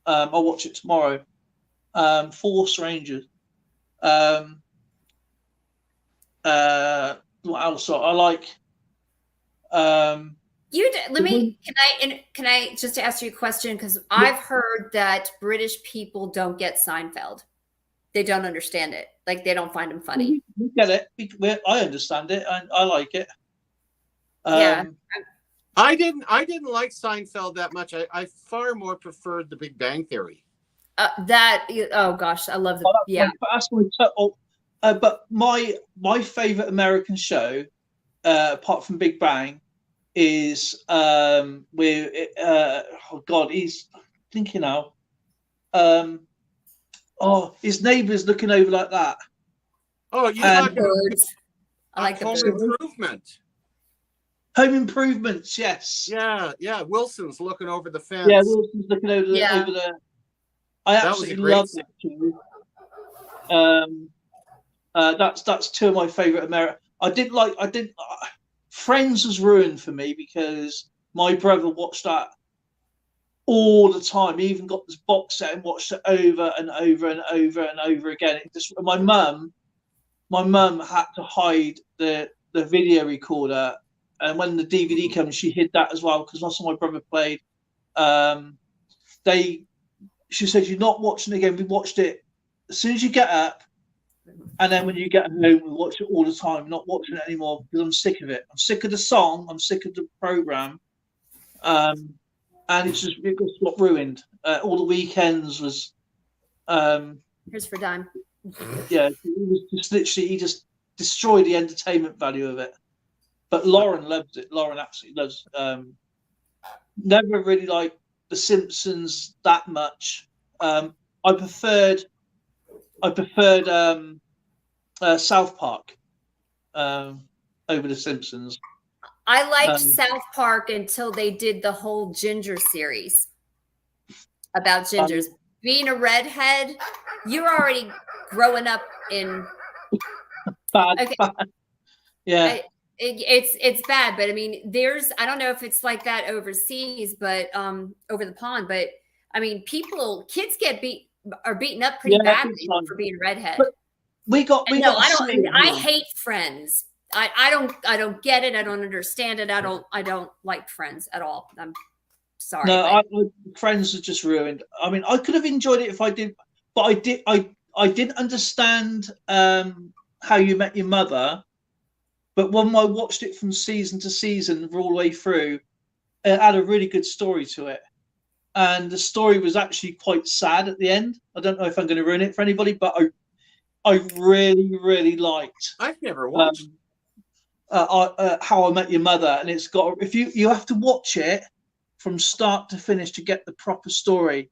I'll watch it tomorrow. Force Rangers. What else? I like. Can I just ask you a question? Because I've heard that British people don't get Seinfeld. They don't understand it. Like, they don't find him funny. We get it. I understand it, and I like it. Yeah. I didn't like Seinfeld that much. I far more preferred The Big Bang Theory. Oh gosh, I love but my favorite American show, apart from Big Bang, is he's thinking now. His neighbour's looking over like that. Oh, you like birds. I like the Home birds. Improvement. Home Improvements, yes. Yeah. Wilson's looking over the fence. Yeah, Wilson's looking over the. I absolutely love that too. That's two of my favourite American. Friends was ruined for me because my brother watched that all the time. He even got this box set and watched it over and over and over and over again. My mum had to hide the video recorder, and when the DVD comes, she hid that as well because that's what my brother played. She said, "You're not watching it again. We watched it as soon as you get up, and then when you get home, we watch it all the time. Not watching it anymore because I'm sick of it. I'm sick of the song. I'm sick of the program." And it got ruined. All the weekends was. Here's for dime. Yeah, it was just literally he just destroyed the entertainment value of it. But Lauren loves it. Lauren absolutely loves. Never really liked The Simpsons that much. I preferred South Park over The Simpsons. I liked South Park until they did the whole ginger series about gingers. Being a redhead, you're already growing up in bad. Yeah. It's bad, but I mean, I don't know if it's like that overseas, but over the pond, but I mean, kids are beaten up pretty badly for being a redhead. I hate Friends. I don't get it. I don't understand it. I don't like Friends at all. I'm sorry. No, Friends are just ruined. I mean, I could have enjoyed it if I did, but I didn't understand How You Met Your Mother. But when I watched it from season to season, all the way through, it had a really good story to it. And the story was actually quite sad at the end. I don't know if I'm going to ruin it for anybody, but I really, really liked. I've never watched How I Met Your Mother, and it's got. If you have to watch it from start to finish to get the proper story.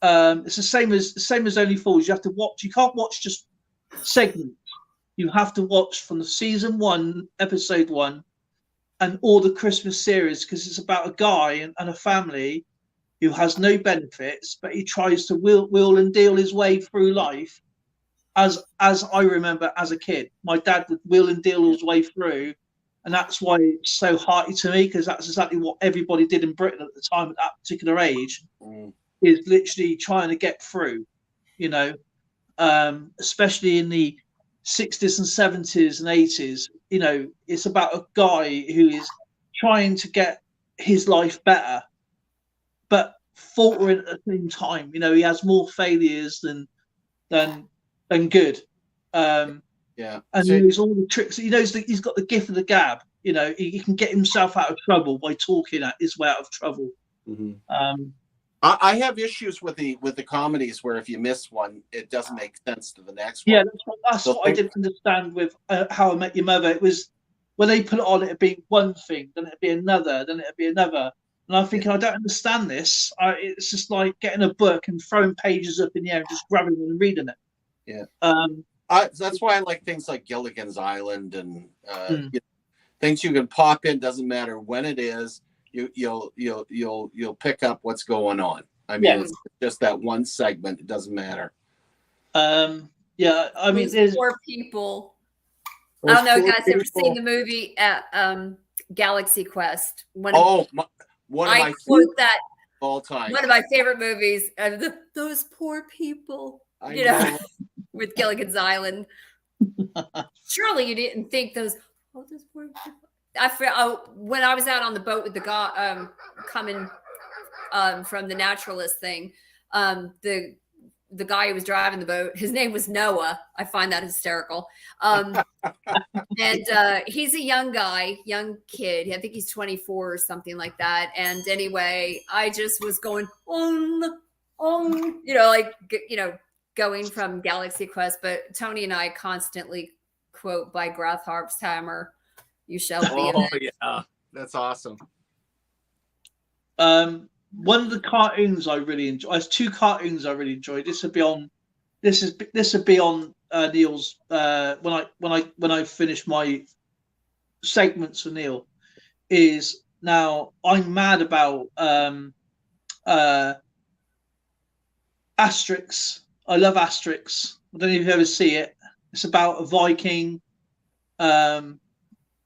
It's the same as Only Fools. You have to watch. You can't watch just segments. You have to watch from the season 1, episode 1, and all the Christmas series because it's about a guy and a family who has no benefits, but he tries to wheel and deal his way through life. As I remember as a kid, my dad would wheel and deal his way through, and that's why it's so hearty to me because that's exactly what everybody did in Britain at the time at that particular age. Is literally trying to get through, especially in the 60s and 70s and 80s. It's about a guy who is trying to get his life better, but faltering at the same time. He has more failures than good. And he knows all the tricks. He knows that he's got the gift of the gab. He can get himself out of trouble by talking his way out of trouble. Mm-hmm. I have issues with the comedies where if you miss one, it doesn't make sense to the next one. Yeah, that's what I didn't understand with How I Met Your Mother. It was when they put it on, it'd be one thing, then it'd be another, then it'd be another. And I'm thinking, I don't understand this. It's just like getting a book and throwing pages up in the air and just grabbing them and reading it. Yeah. That's why I like things like Gilligan's Island and things you can pop in. Doesn't matter when it is. You'll pick up what's going on. I mean, it's just that one segment. It doesn't matter. Yeah, I mean, Those there's poor people. I don't know, guys. Ever seen the movie Galaxy Quest? One of my quote that all time. One of my favorite movies. Those poor people. You know, with Gilligan's Island. Surely you didn't think those poor people. When I was out on the boat with the guy coming from the naturalist thing, the guy who was driving the boat, his name was Noah. I find that hysterical. And he's a young kid. I think he's 24 or something like that. And anyway, I just was going going from Galaxy Quest. But Tony and I constantly quote by Grotharp's Hammer, "You shall be." Oh yeah, that's awesome. One of the cartoons I really enjoy. There's two cartoons I really enjoy. This would be on Neil's when I finish my segments for Neil. Is now I'm mad about Asterix. I love Asterix. I don't know if you ever see it. It's about a Viking, and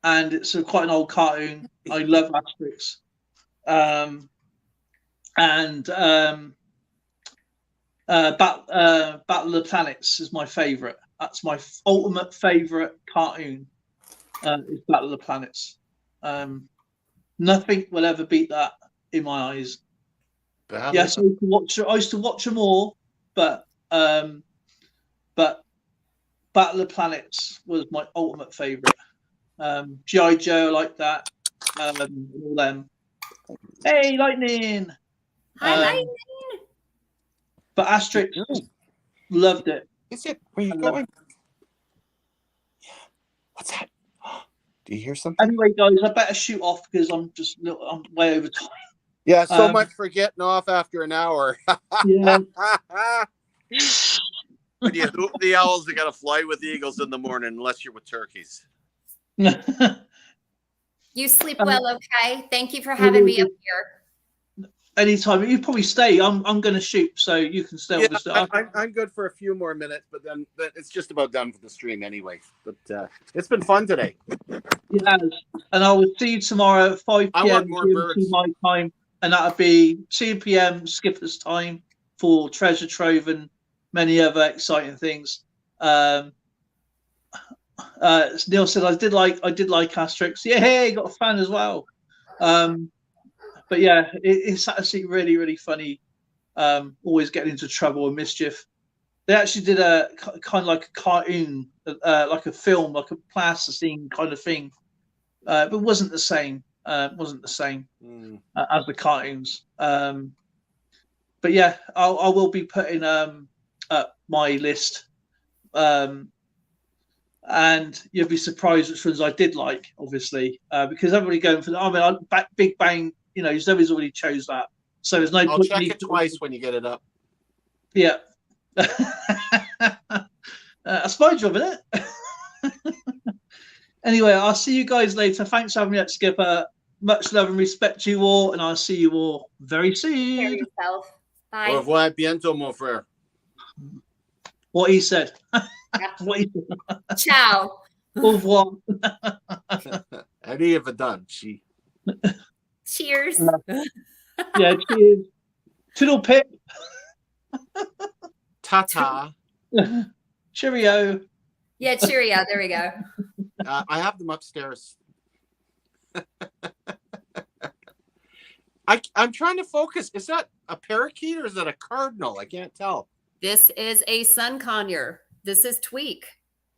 it's quite an old cartoon. I love Asterix. Battle of the Planets is my favorite. That's my ultimate favorite cartoon. Is Battle of the Planets. Nothing will ever beat that in my eyes. Yes, I used to watch them all, but Battle of the Planets was my ultimate favorite. G.I. Joe, like that. All them. Hey, Lightning! Hi, Lightning! But Asterix, loved it. Is it? Where you going? Yeah. What's that? Do you hear something? Anyway, guys, I better shoot off because I'm way over time. Yeah, so much for getting off after an hour. Yeah. When you hoop the owls, you got to fly with the eagles in the morning, unless you're with turkeys. You sleep well, okay? Thank you for having me up here. Anytime. You probably stay. I'm going to shoot, so you can stay. Yeah, I'm good for a few more minutes, but then it's just about done for the stream anyway. But it's been fun today. Yes. And I will see you tomorrow at 5 p.m. GMT my time, and that'll be 2 p.m. Skipper's time for Treasure Trove and many other exciting things. Neil said I did like Asterix. Yeah, got a fan as well. But yeah, it's actually really, really funny. Always getting into trouble and mischief. They actually did a kind of like a cartoon, like a film, like a plasticine kind of thing, but it wasn't the same. As the cartoons. But yeah, I will be putting up my list. And you'll be surprised which ones I did like, obviously, because everybody going for Big Bang. Zoe's already chose that, so there's no. I'll check it twice when you get it up. Yeah, that's my job, isn't it? Anyway, I'll see you guys later. Thanks for having me at Skipper. Much love and respect to you all, and I'll see you all very soon. Care yourself. Bye. Au revoir, bientôt, mon frère. What he said. Ciao. Au revoir. Arrivederci. Cheers. Yeah, cheers. Toodle pip. Ta-ta. Cheerio. Yeah, cheerio. There we go. I have them upstairs. I'm trying to focus. Is that a parakeet or is that a cardinal? I can't tell. This is a sun conure. This is Tweak.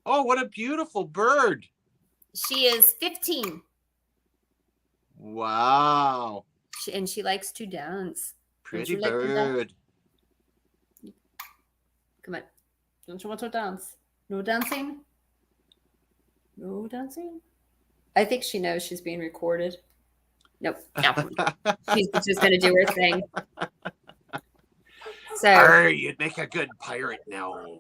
Oh, what a beautiful bird. She is 15. Wow. And she likes to dance. Pretty bird. Come on. Don't you want to dance? No dancing? No dancing? I think she knows she's being recorded. Nope. She's just going to do her thing. So you'd make a good pirate now.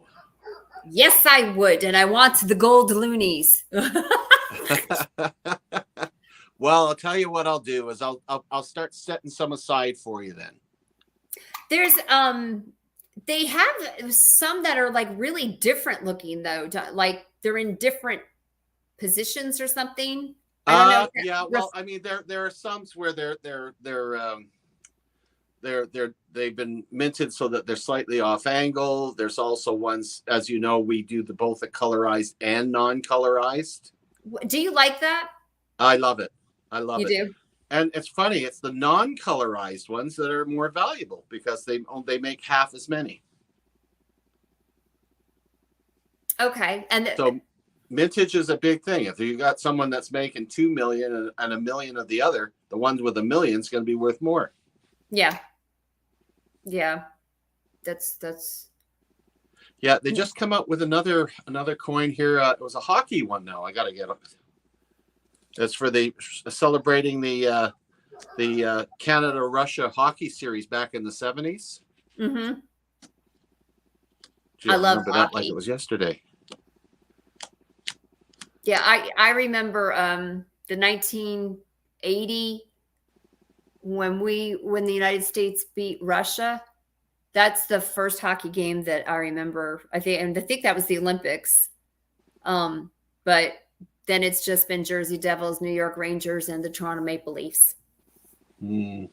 Yes, I would, and I want the gold loonies. Well, I'll tell you what I'll do is I'll start setting some aside for you then. There's they have some that are like really different looking though, like they're in different positions or something. I don't know. Yeah, well, I mean, there are some where they've been minted so that they're slightly off angle. There's also ones, as you know, we do both the colorized and non-colorized. Do you like that? I love it. I love it. You do? And it's funny, it's the non-colorized ones that are more valuable because they make half as many. Okay. And so mintage is a big thing. If you got someone that's making 2 million and a million of the other, the ones with a million is going to be worth more. Yeah. Yeah. That's Yeah, they just come out with another coin here. It was a hockey one now. I got to get it. It's for celebrating the Canada-Russia hockey series back in the 70s. Mm-hmm. Gee, I love remember hockey. that like it was yesterday. Yeah, I remember the 1980 when the United States beat Russia. That's the first hockey game that I remember. I think that was the Olympics. But then it's just been Jersey Devils, New York Rangers, and the Toronto Maple Leafs. Mm.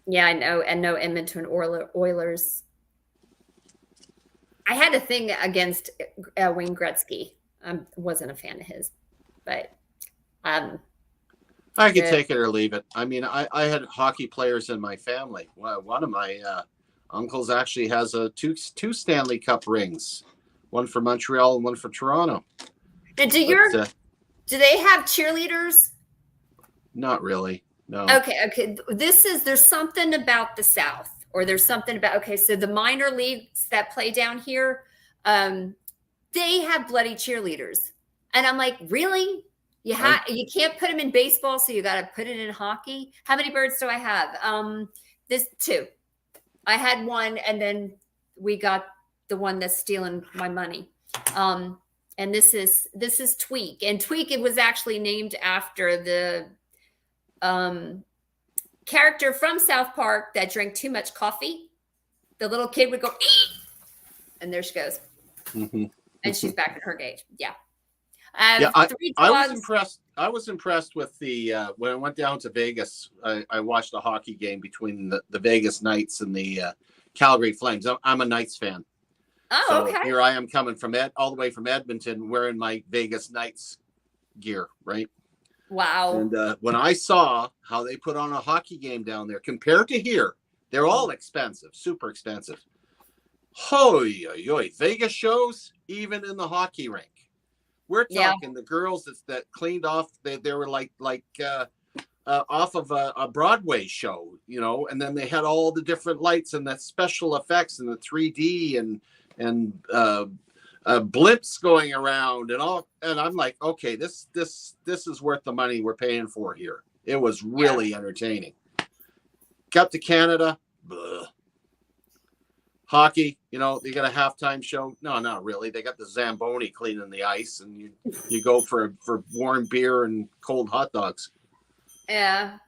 Yeah, I know, and no Edmonton Oilers. I had a thing against Wayne Gretzky. I wasn't a fan of his, but I could take it or leave it. I mean, I had hockey players in my family. Well, one of my uncles actually has two Stanley Cup rings, one for Montreal and one for Toronto. And do they have cheerleaders? Not really. No. Okay. There's something about the South, or there's something about, so the minor leagues that play down here, they have bloody cheerleaders. And I'm like, really? You can't put them in baseball, so you got to put it in hockey. How many birds do I have? This 2. I had one, and then we got the one that's stealing my money. And this is Tweak, and Tweak, it was actually named after the character from South Park that drank too much coffee. The little kid would go, eat, and there she goes. Mm-hmm. And she's back in her gate. Yeah. Yeah, I was impressed. I was impressed with when I went down to Vegas. I watched a hockey game between the Vegas Knights and the Calgary Flames. I'm a Knights fan. Oh, so okay. Here I am coming from all the way from Edmonton, wearing my Vegas Knights gear, right? Wow. And when I saw how they put on a hockey game down there compared to here, they're all expensive, super expensive. Hoy, Vegas shows, even in the hockey rink. We're talking the girls that cleaned off. They were like off of a Broadway show, and then they had all the different lights and the special effects and the 3D and blips going around and all. And I'm like, okay, this is worth the money we're paying for here. It was really entertaining. Got to Canada, hockey, they got a halftime show. No, not really. They got the Zamboni cleaning the ice, and you go for warm beer and cold hot dogs. Yeah.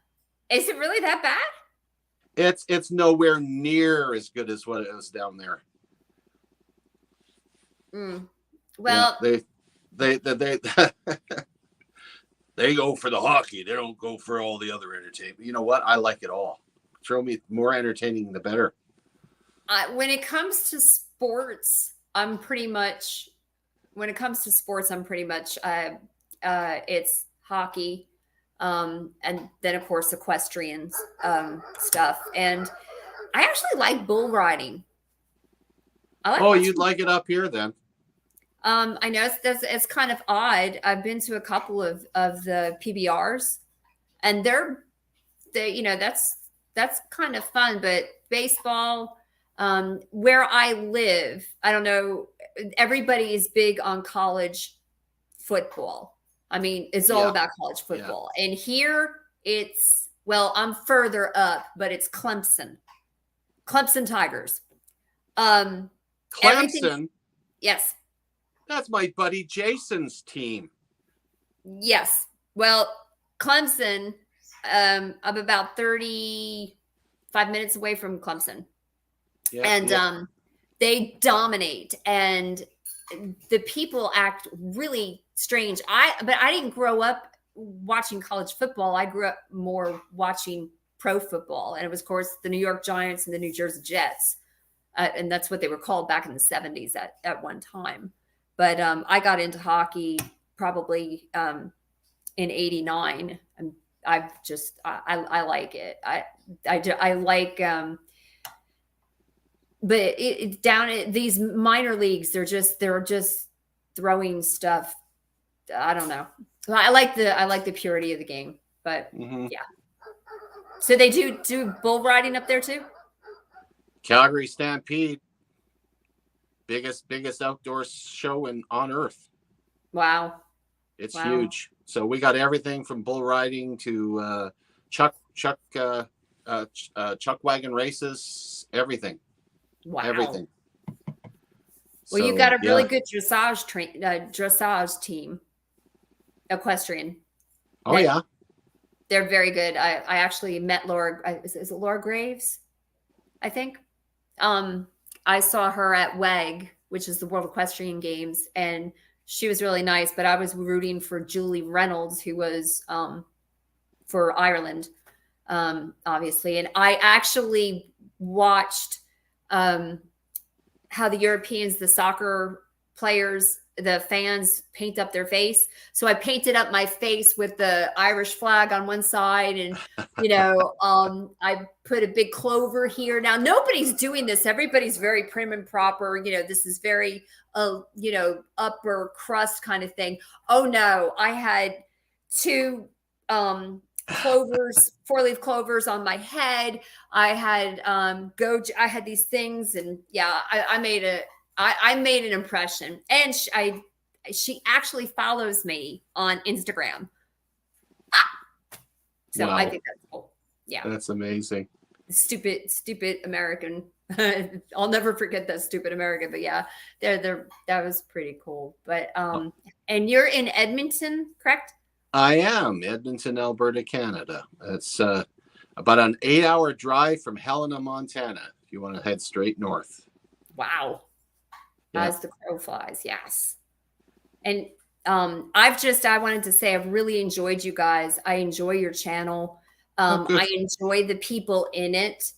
Is it really that bad? It's nowhere near as good as what it is down there. Well, yeah, they go for the hockey. They don't go for all the other entertainment. You know what? I like it all. Throw me more entertaining, the better. When it comes to sports, I'm pretty much it's hockey, and then of course equestrian stuff. And I actually like bull riding. You'd like it up here then? I know it's kind of odd. I've been to a couple of the PBRs, and that's kind of fun. But baseball, where I live, I don't know. Everybody is big on college football. I mean, it's all about college football. Yeah. And here I'm further up, but it's Clemson Tigers. Clemson? Yes. That's my buddy Jason's team. Yes. Well, Clemson, I'm about 35 minutes away from Clemson. Yeah, And yeah. they dominate, and the people act really strange. But I didn't grow up watching college football. I grew up more watching pro football, and it was, of course, the New York Giants and the New Jersey Jets. And that's what they were called back in the 70s at one time. But I got into hockey probably in '89. I like it. I like, but down at these minor leagues, they're just throwing stuff. I don't know. I like the purity of the game, but yeah. So they do bull riding up there too? Calgary Stampede, biggest outdoor show on earth. Wow. It's huge. So we got everything from bull riding to chuck wagon races, everything. Wow. Everything. Well, you got a really good dressage team, equestrian. Oh, yeah. They're very good. I actually met Laura. Is it Laura Graves? I think. I saw her at WEG, which is the World Equestrian Games, and she was really nice. But I was rooting for Julie Reynolds, who was for Ireland, obviously. And I actually watched how the Europeans, the soccer players, the fans paint up their face. So I painted up my face with the Irish flag on one side, and I put a big clover here. Now nobody's doing this. Everybody's very prim and proper. This is very upper crust kind of thing. Oh no, I had two clovers, 4-leaf clovers on my head. I had I had these things, and yeah, I made an impression. And she actually follows me on Instagram. So wow. I think that's cool. Yeah. That's amazing. Stupid American. I'll never forget that stupid American, but yeah, that was pretty cool. But and you're in Edmonton, correct? I am Edmonton, Alberta, Canada. It's about an 8-hour drive from Helena, Montana, if you want to head straight north. Wow. Yeah. As the crow flies, yes. And I wanted to say I've really enjoyed you guys. I enjoy your channel. I enjoy the people in it.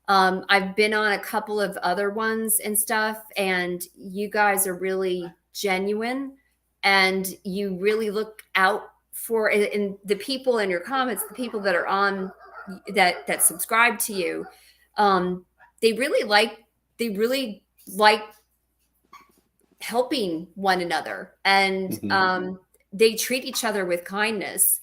I've been on a couple of other ones and stuff, and you guys are really genuine, and you really look out for and the people in your comments, the people that are on that subscribe to you. They really like helping one another, and they treat each other with kindness,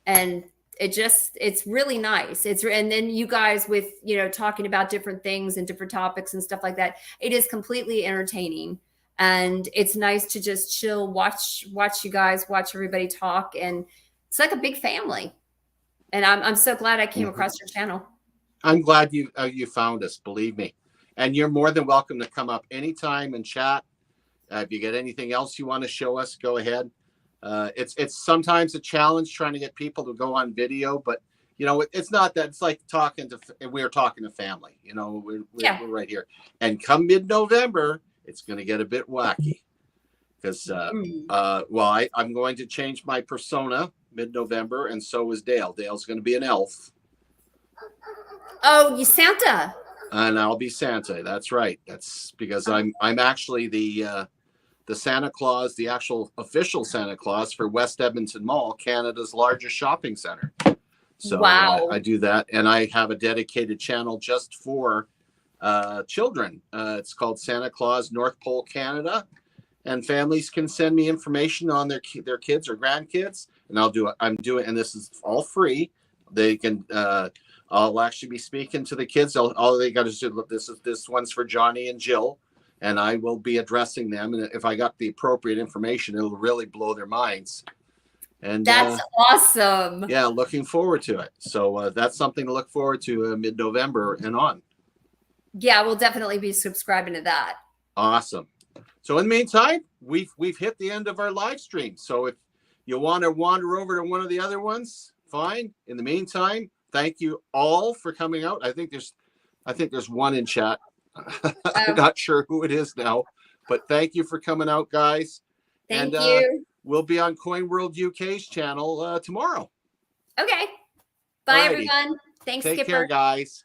and it's really nice. And then you guys with talking about different things and different topics and stuff like that, it is completely entertaining, and it's nice to just chill, watch you guys, watch everybody talk, and it's like a big family. And I'm so glad I came across your channel. I'm glad you found us, believe me. And you're more than welcome to come up anytime and chat. If you get anything else you want to show us, go ahead. It's sometimes a challenge trying to get people to go on video, but it's not that. It's like we're talking to family. We're right here. And come mid-November, it's going to get a bit wacky because I'm going to change my persona mid-November, and so is Dale. Dale's going to be an elf. Oh, you Santa. And I'll be Santa. That's right. That's because I'm actually the Santa Claus, the actual official Santa Claus for West Edmonton Mall, Canada's largest shopping center. So wow. I do that, and I have a dedicated channel just for children. It's called Santa Claus North Pole Canada, and families can send me information on their kids or grandkids, and I'll do it. I'm doing, and this is all free. They can. I'll actually be speaking to the kids. All they got to do, this one's for Johnny and Jill, and I will be addressing them. And if I got the appropriate information, it'll really blow their minds. And that's awesome. Yeah, looking forward to it. So that's something to look forward to mid-November and on. Yeah, we'll definitely be subscribing to that. Awesome. So in the meantime, we've hit the end of our live stream. So if you want to wander over to one of the other ones, fine. In the meantime, thank you all for coming out. I think there's one in chat. I'm not sure who it is now, but thank you for coming out, guys. Thank you. We'll be on CoinWorld UK's channel tomorrow. Okay. Bye, Alrighty. everyone. Thanks, Take Skipper. care, guys.